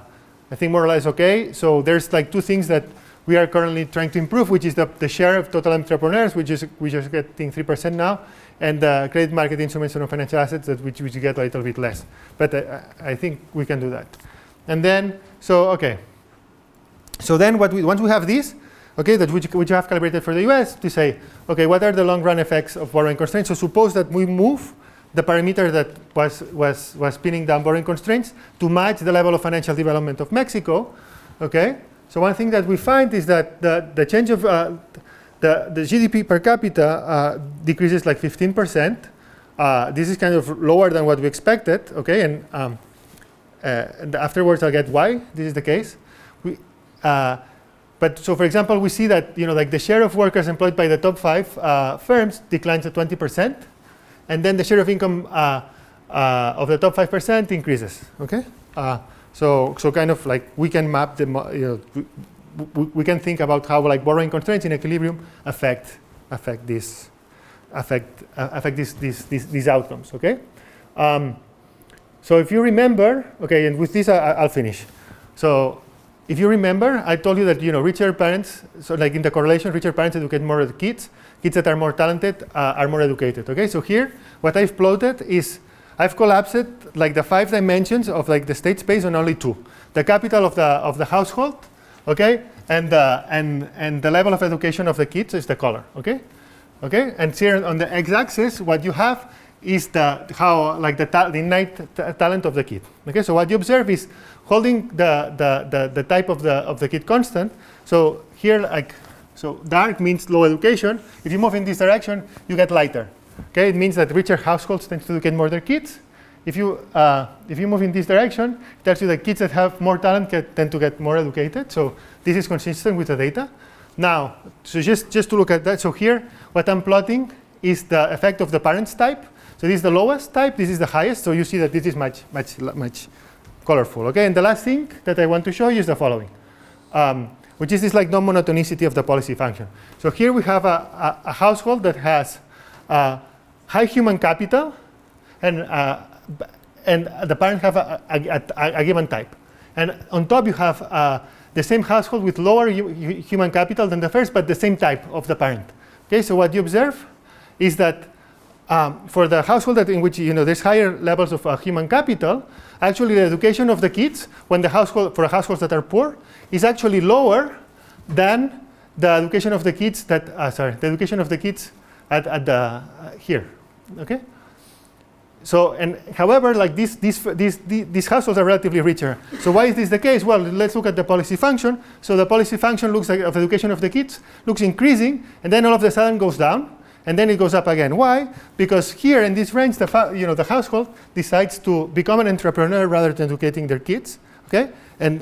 think, more or less okay. So there's like two things that we are currently trying to improve, which is the share of total entrepreneurs, which is we just getting 3% now, and credit market instruments and financial assets, which you get a little bit less. But I think we can do that. And then, so then once we have this, okay, that which you have calibrated for the US, to say, okay, what are the long run effects of borrowing constraints? So suppose that we move the parameter that was pinning down borrowing constraints to match the level of financial development of Mexico, okay? So one thing that we find is that the change of the GDP per capita decreases like 15%. This is kind of lower than what we expected, okay? And afterwards I'll get why this is the case. But so for example, we see that like the share of workers employed by the top 5 firms declines to 20%, and then the share of income of the top 5% increases, okay? So kind of like we can map the we can think about how like borrowing constraints in equilibrium affect these outcomes. Okay. So if you remember, okay, and with this I'll finish. So if you remember, I told you that richer parents, so like in the correlation, richer parents educate more kids. Kids that are more talented are more educated. Okay, so here what I've plotted is I've collapsed like the 5 dimensions of like the state space on only 2: the capital of the household, okay, and the level of education of the kids is the color. Okay, and here on the x-axis, what you have is the innate talent of the kid. Okay, so what you observe is holding the type of the kid constant. So here, so dark means low education. If you move in this direction, you get lighter. Okay, it means that richer households tend to educate more their kids. If you move in this direction, it tells you that kids that have more talent tend to get more educated. So this is consistent with the data. Now, so just to look at that. So here, what I'm plotting is the effect of the parents type. So this is the lowest type, this is the highest, so you see that this is much colorful. Okay, and the last thing that I want to show you is the following, which is this like non-monotonicity of the policy function. So here we have a household that has high human capital, and the parents have a given type. And on top you have the same household with lower human capital than the first, but the same type of the parent. Okay, so what you observe is that for the household in which there's higher levels of human capital, actually the education of the kids for the households that are poor is actually lower than the education of the kids at the here. Okay. So however, like these households are relatively richer. So why is this the case? Well, let's look at the policy function. So the policy function looks like of education of the kids looks increasing, and then all of a sudden goes down. And then it goes up again. Why? Because here in this range, the household decides to become an entrepreneur rather than educating their kids. Okay, and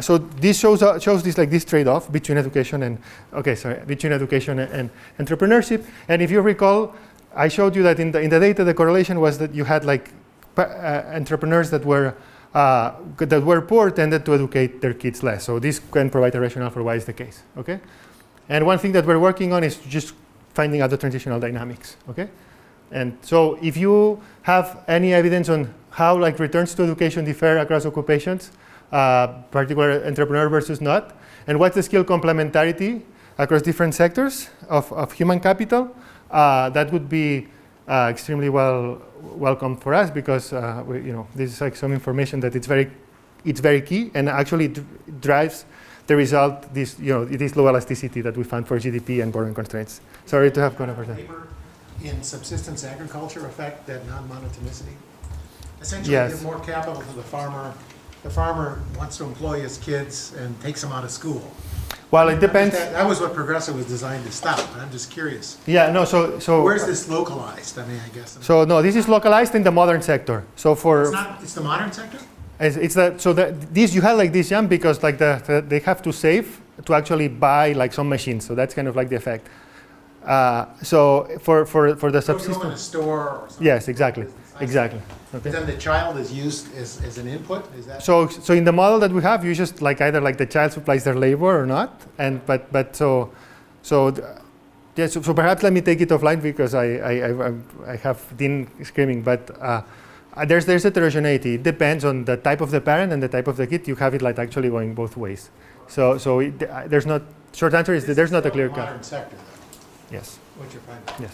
so this shows this trade-off between education and entrepreneurship. And if you recall, I showed you that in the data, the correlation was that you had like entrepreneurs that were poor tended to educate their kids less. So this can provide a rationale for why is the case. Okay, and one thing that we're working on is just finding out the transitional dynamics, okay? And so if you have any evidence on how like returns to education differ across occupations, particular entrepreneur versus not, and what's the skill complementarity across different sectors of human capital, that would be extremely welcome for us, because this is like some information that it's very key, and actually drives the result, this low elasticity that we found for GDP and borrowing constraints. Sorry to have gone over that. In subsistence agriculture affect that non-monotonicity? Essentially, Yes. give more capital to the farmer. The farmer wants to employ his kids and takes them out of school. Well, it depends. That was what Progressive was designed to stop. I'm just curious. Yeah, no, so Where's this localized? I mean, I guess. So no, this is localized in the modern sector. So It's the modern sector? This you have like this jump because like they have to save to actually buy like some machines. So that's kind of like the effect. So for the subsistence. So you go in a store or something. Yes, exactly. Okay. Then the child is used as an input. Is that? So in the model that we have, you just like either like the child supplies their labor or not, so perhaps let me take it offline because I have Dean screaming, but there's heterogeneity. It depends on the type of the parent and the type of the kid. You have it like actually going both ways. So there's not short answer is that there's not a clear cut. Modern sector, though. Yes. What you're finding.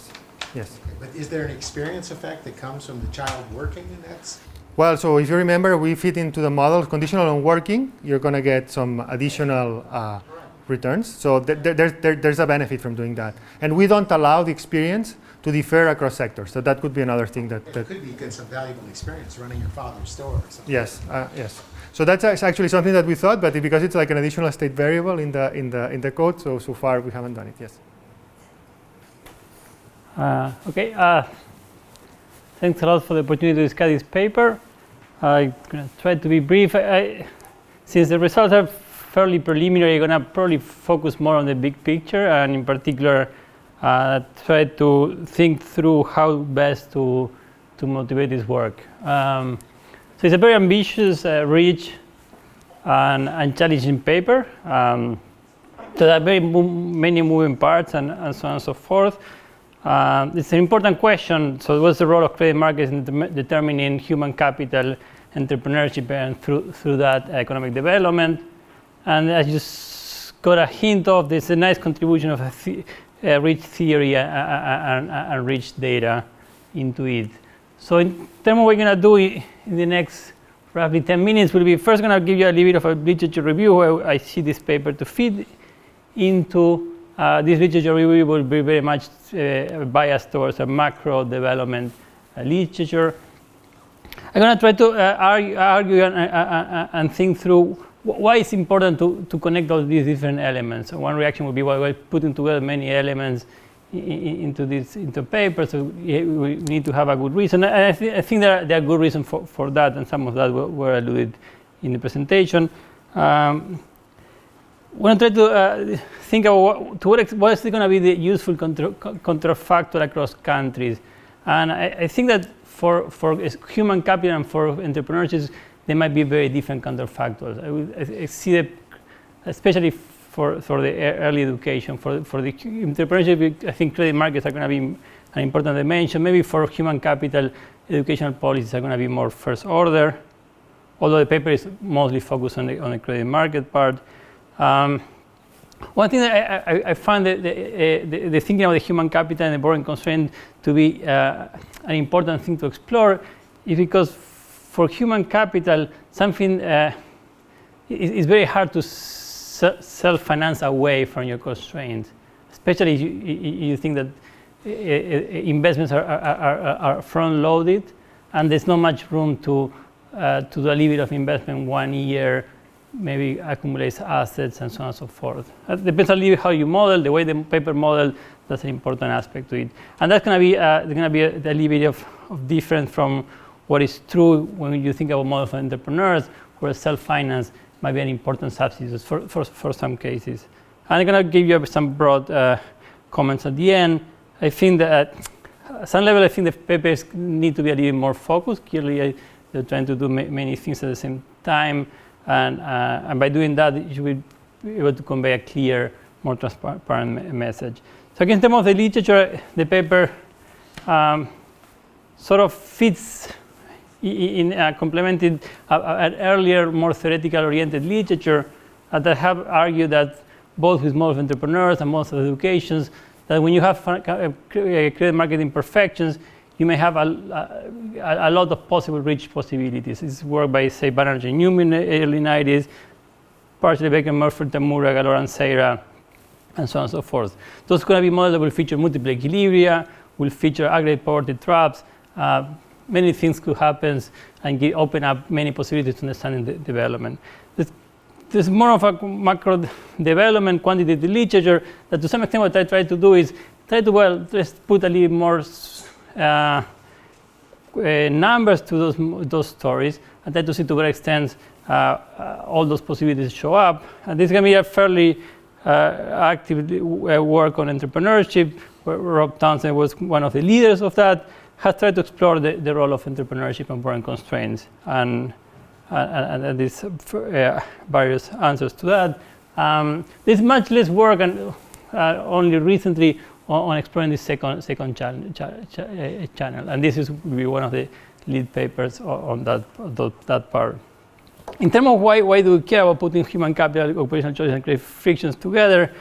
Yes. Okay, but is there an experience effect that comes from the child working in that? Well, so if you remember, we fit into the model conditional on working. You're going to get some additional returns. So there's a benefit from doing that. And we don't allow the experience to differ across sectors. So that could be another thing that It could be some valuable experience running your father's store or something. Yes. So that's actually something that we thought, but because it's like an additional state variable in the code, so far we haven't done it. Yes. Okay. Thanks a lot for the opportunity to discuss this paper. I'm going to try to be brief. Since the results are fairly preliminary, I'm going to probably focus more on the big picture, and in particular, try to think through how best to motivate this work. So it's a very ambitious, rich and challenging paper. So there are many moving parts and so on and so forth. It's an important question. So what's the role of credit markets in determining human capital, entrepreneurship, and through that economic development? And I just got a hint of this, a nice contribution of a rich theory and rich data into it. So in terms of what we're going to do in the next roughly 10 minutes, we'll be first going to give you a little bit of a literature review where I see this paper to feed into. This literature review will be very much biased towards a macro development literature. I'm going to try to argue and think through why it's important to connect all these different elements. One reaction would be, well, we're putting together many elements into paper, so we need to have a good reason. And I think there are good reasons for that, and some of that were alluded in the presentation. We're going to try to think about what is going to be the useful counterfactor across countries. And I think that for human capital and for entrepreneurship, there might be very different counterfactors. I see that, especially for the early education, for the entrepreneurship, I think credit markets are going to be an important dimension. Maybe for human capital, educational policies are going to be more first order, although the paper is mostly focused on the credit market part. One thing that I find the thinking of the human capital and the borrowing constraint to be an important thing to explore is because for human capital, something is very hard to self-finance away from your constraints, especially if you think that investments are front-loaded and there's not much room to do a little bit of investment 1 year, maybe accumulates assets and so on and so forth. It depends a little bit how you model. The way the paper model, that's an important aspect to it. And that's going to be a little bit of different from what is true when you think about models for entrepreneurs, where self-finance might be an important substitute for some cases. And I'm going to give you some broad comments at the end. I think that at some level, I think the papers need to be a little more focused. Clearly, they're trying to do many things at the same time. And by doing that, you will be able to convey a clear, more transparent message. So again, in terms of the literature, the paper sort of fits in complemented an earlier, more theoretical-oriented literature that have argued that both with models of entrepreneurs and models of educations, that when you have credit market imperfections, you may have a lot of possible rich possibilities. This is work by, say, Banerjee and Newman in the early 90s, partially Baker, Murphy, Tamura, Galor, and Seira, and so on and so forth. Those are going to be models that will feature multiple equilibria, will feature aggregate poverty traps. Many things could happen and open up many possibilities to understanding the development. There's more of a macro development quantitative literature that to some extent what I try to do is try to, well, just put a little more numbers to those stories and try to see to what extent all those possibilities show up. And this is going to be a fairly active work on entrepreneurship, where Rob Townsend was one of the leaders of that, has tried to explore the role of entrepreneurship and borrowing constraints, and these various answers to that. There's much less work, and only recently, on exploring this second channel, and this will be one of the lead papers on that part. In terms of why do we care about putting human capital, occupational choice, and credit frictions together,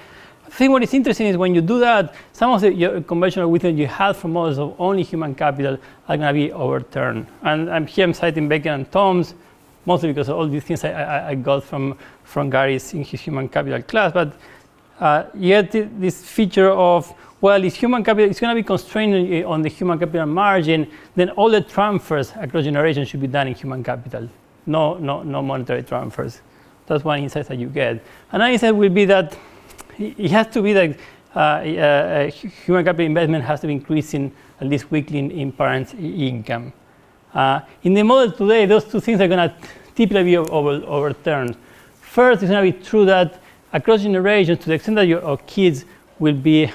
I think what is interesting is when you do that, some of the conventional wisdom you had from models of only human capital are going to be overturned. And I'm citing Becker and Toms, mostly because of all these things I got from Gary's in his human capital class. But yet this feature of, well, if human capital is going to be constrained on the human capital margin, then all the transfers across generations should be done in human capital. No monetary transfers. That's one insight that you get. Another insight will be that it has to be that human capital investment has to be increasing at least weekly in parents' income. In the model today, those two things are going to typically be overturned. First, it's going to be true that across generations, to the extent that your kids will be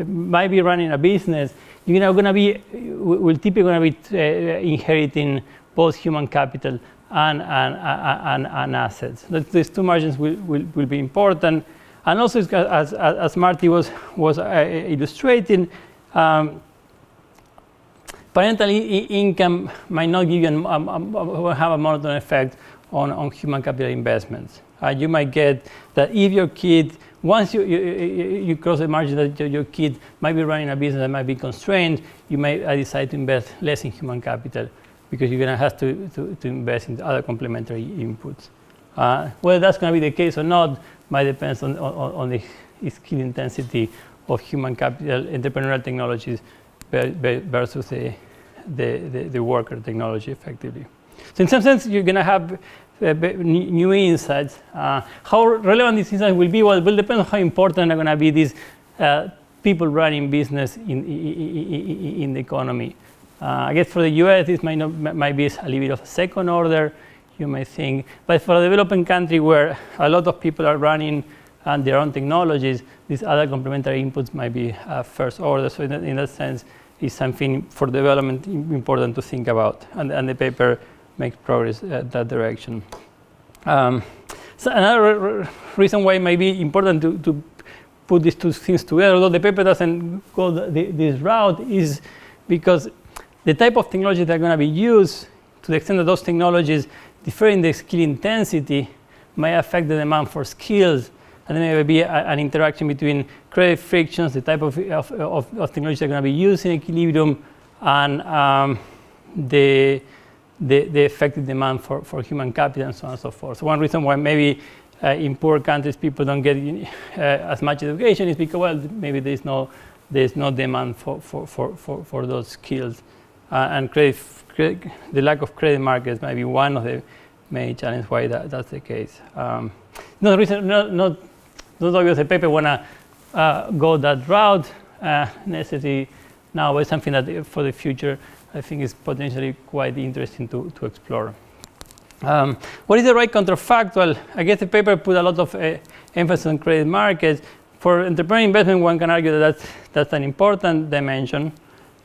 might be running a business, will typically going to be inheriting both human capital and assets. These two margins will be important. And also, as Marty was illustrating, parental income might not give you have a monotone effect on human capital investments. You might get that if your kid, once you cross the margin that your kid might be running a business that might be constrained, you may decide to invest less in human capital because you're going to have to invest in other complementary inputs. Whether that's going to be the case or not might depend on the skill intensity of human capital entrepreneurial technologies versus the worker technology effectively. So in some sense, you're going to have new insights. How relevant these insights will be, well, it will depend on how important are going to be these people running business in the economy. I guess for the US, this might be a little bit of a second order, you may think. But for a developing country where a lot of people are running their own technologies, these other complementary inputs might be first order. So in that sense, it's something for development important to think about. And the paper makes progress that direction. So another reason why it might be important to put these two things together, although the paper doesn't go this route, is because the type of technology that are going to be used, to the extent that those technologies differ in the skill intensity, may affect the demand for skills. And there may be an interaction between credit frictions, the type of technologies that are going to be used in equilibrium, and the effective demand for human capital and so on and so forth. So one reason why maybe in poor countries people don't get as much education is because, well, maybe there's no demand for those skills. And the lack of credit markets might be one of the main challenges why that's the case. Not obvious the paper want to go that route necessarily now, but it's something that for the future I think is potentially quite interesting to explore. What is the right counterfactual? I guess the paper put a lot of emphasis on credit markets. For entrepreneurial investment, one can argue that that's an important dimension,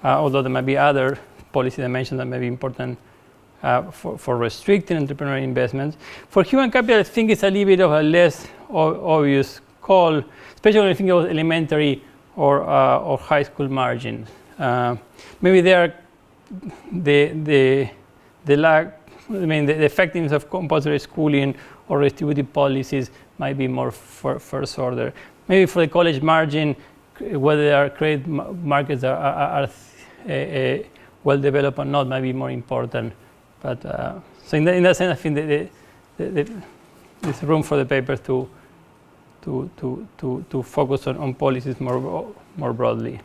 although there might be other policy dimensions that may be important for restricting entrepreneurial investments. For human capital, I think it's a little bit of a less obvious call, especially when I think of elementary or high school margins. Maybe the effectiveness of compulsory schooling or distributive policies might be more first order. Maybe for the college margin, whether our credit markets are well developed or not might be more important. But so in that sense, I think there's room for the paper to focus on policies more broadly.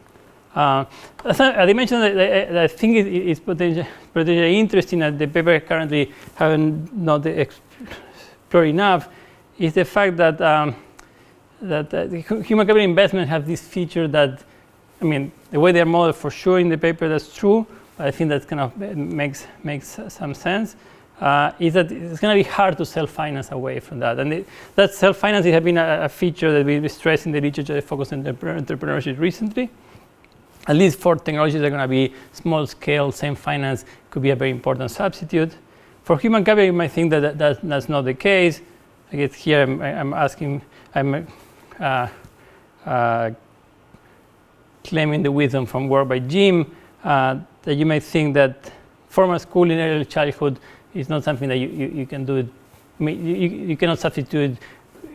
As I mentioned, that I think it's potentially interesting that the paper currently haven't not explored enough is the fact that human capital investment have this feature that, I mean, the way they're modeled for sure in the paper, that's true. I think that kind of makes some sense. Is that it's going to be hard to self-finance away from that. And that self-financing has been a feature that we've been stressing in the literature that focused on entrepreneurship recently. At least for technologies that are going to be small scale, same finance could be a very important substitute. For human capital, you might think that's not the case. I guess here I'm claiming the wisdom from work by Jim, that you might think that formal schooling in early childhood is not something that you can do. I mean, you cannot substitute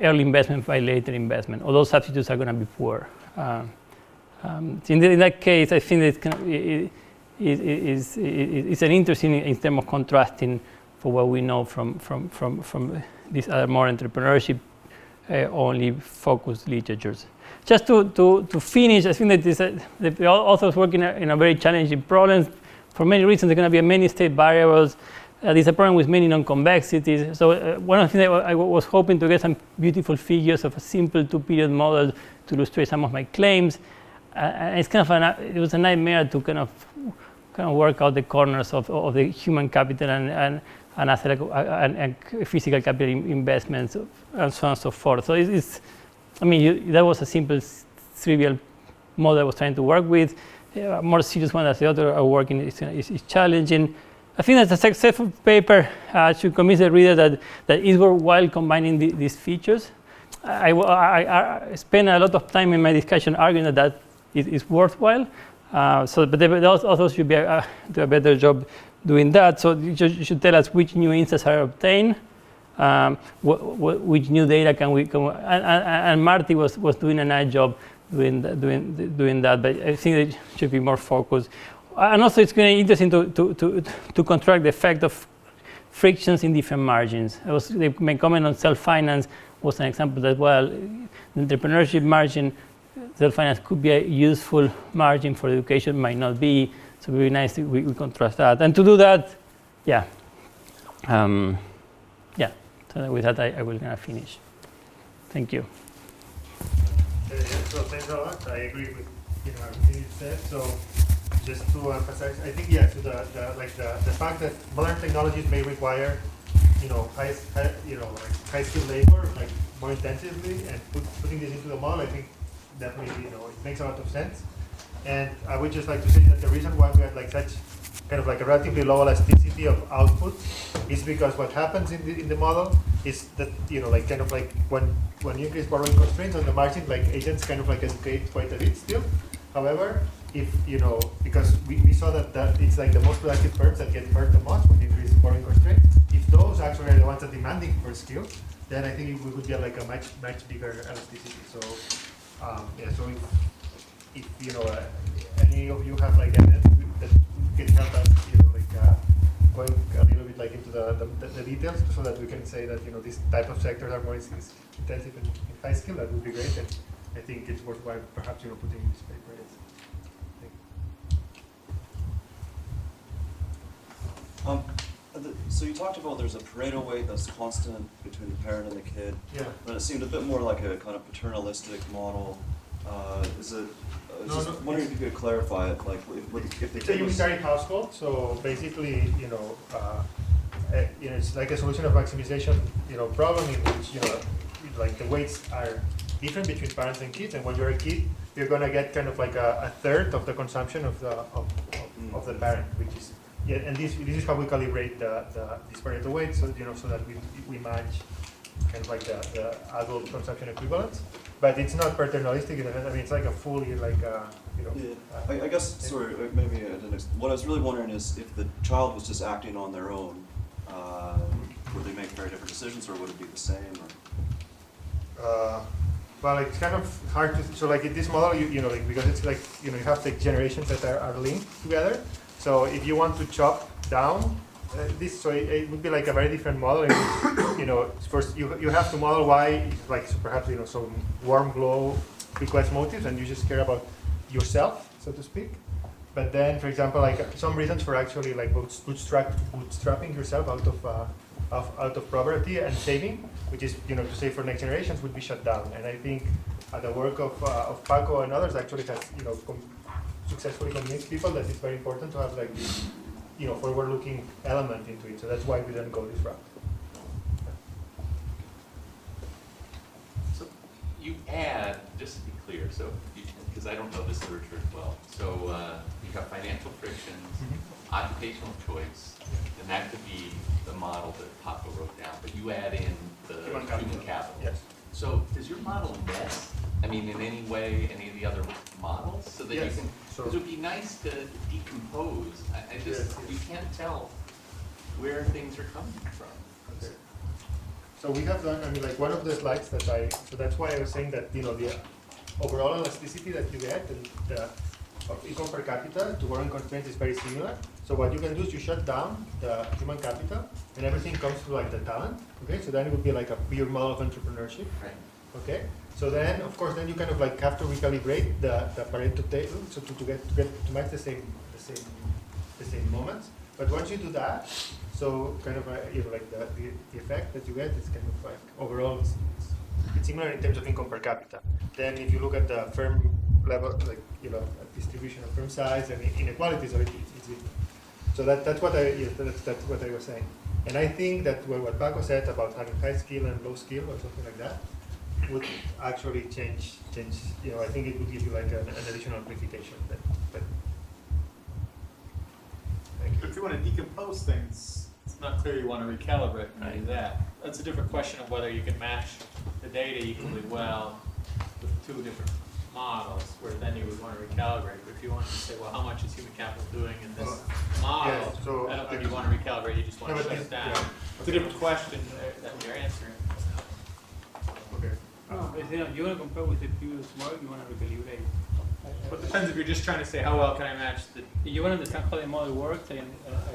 early investment by later investment, although substitutes are going to be poor. In that case, I think it's an interesting in terms of contrasting for what we know from these other more entrepreneurship only focused literatures. Just to finish, I think that the authors working in a very challenging problem. For many reasons, there are going to be many state variables. There's a problem with many non-convexities. So one of the things I was hoping to get some beautiful figures of a simple two-period model to illustrate some of my claims. It's kind of it was a nightmare to kind of work out the corners of the human capital and asset and physical capital investments and so on and so forth. So that was a simple, trivial model I was trying to work with. A more serious one as the other are working is challenging. I think that a successful paper should convince the reader that it's worthwhile combining these features. I spend a lot of time in my discussion arguing that it is worthwhile. But the authors should do a better job doing that. So you should tell us which new insights are obtained, which new data can we and Marty was doing a nice job doing that. But I think it should be more focused. And also, it's going to be interesting to contract the effect of frictions in different margins. They may comment on self-finance was an example that, well, the entrepreneurship margin, self-finance could be a useful margin for education, might not be. So it would be nice if we contrast that. And to do that, yeah. So with that, I will finish. Thank you. So thanks a lot. I agree with everything you said. So just to emphasize, I think so the fact that modern technologies may require high skilled labor more intensively, and putting this into the model, I think definitely it makes a lot of sense. And I would just like to say that the reason why we had such kind of a relatively low elasticity of output is because what happens in the model is that when you increase borrowing constraints on the margin, agents kind of educate quite a bit still. However, if because we saw that it's the most productive firms that get hurt the most when you increase borrowing constraints. If those actually are the ones that are demanding for skill, then I think we would get a much bigger elasticity. So so if any of you have evidence that can help us going a little bit into the details, so that we can say that these type of sectors are more intensive in high skill, that would be great. And I think it's worthwhile perhaps putting in this paper. So you talked about there's a Pareto weight that's constant between the parent and the kid. Yeah. But it seemed a bit more like a kind of paternalistic model. Is it? Wondering if you could clarify it, if the it's a unitary household. So basically, it's like a solution of maximization, problem in which the weights are different between parents and kids. And when you're a kid, you're gonna get kind of a third of the consumption of the parent, which is. Yeah, and this is how we calibrate this Pareto weight, so so that we match kind of the adult consumption equivalents. But it's not paternalistic in a sense. I mean, it's a fully Yeah. I guess sorry, maybe I didn't. What I was really wondering is if the child was just acting on their own, would they make very different decisions, or would it be the same? Or? Well, it's kind of hard to. So in this model, because it's you have generations that are linked together. So if you want to chop down this, so it would be a very different model. In which, first you have to model why, so perhaps some warm glow request motives, and you just care about yourself, so to speak. But then, for example, some reasons for actually bootstrapping yourself out of poverty and saving, which is to save for next generations, would be shut down. And I think the work of Paco and others actually has successfully convinced people that it's very important to have this forward-looking element into it. So that's why we didn't go this route. So you add, just to be clear, so because I don't know this literature as well. So you have financial frictions, occupational choice, and that could be the model that Paco wrote down. But you add in the human capital. Yes. So does your model net? I mean, in any way, any of the other models, so that you can. Because it would be nice to decompose. You can't tell where things are coming from. Okay. So we have done. I mean, one of the slides that so that's why I was saying that the overall elasticity that you get and of income per capita to borrowing constraints is very similar. So what you can do is you shut down the human capital, and everything comes to the talent. Okay, so then it would be a pure model of entrepreneurship. Right. Okay. So then, of course, then you kind of have to recalibrate the Pareto table, so to match the same moments. But once you do that, so kind of the effect that you get is kind of overall it's similar in terms of income per capita. Then if you look at the firm level, distribution of firm size and inequality, so it's so that's what I was saying. And I think that what Paco said about having high skill and low skill or something like that would actually change. I think it would give you an additional amplification. But thank you. you want to decompose things, it's not clear you want to recalibrate when you do that. That's a different question of whether you can match the data equally well with two different models, where then you would want to recalibrate. But if you wanted to say, well, how much is human capital doing in this model? yeah, so I don't think you want to recalibrate, you just want No, to but shut it this- down. yeah. It's a different question that you're answering. Okay. No, but you want to compare with the previous work, you want to recalibrate. But it depends if you're just trying to say, how well can I match the, If you want to understand how the model works, I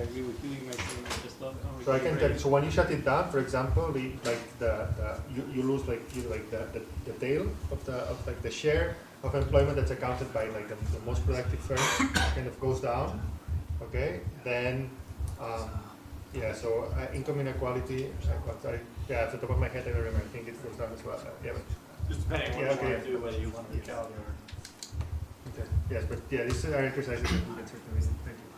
agree with you, you might just love how So I can tell you, recalibrate. so when you shut it down, for example, you lose the tail of like the share of employment that's accounted by like the most productive firms kind of goes down. Okay, then so income inequality. Off the top of my head, I don't remember. I think it goes down as well. just depending on what Yeah, you want okay. to do, whether you want to Yes. recalibrate. Okay. Yes, but these are exercises that we can certainly. Thank you.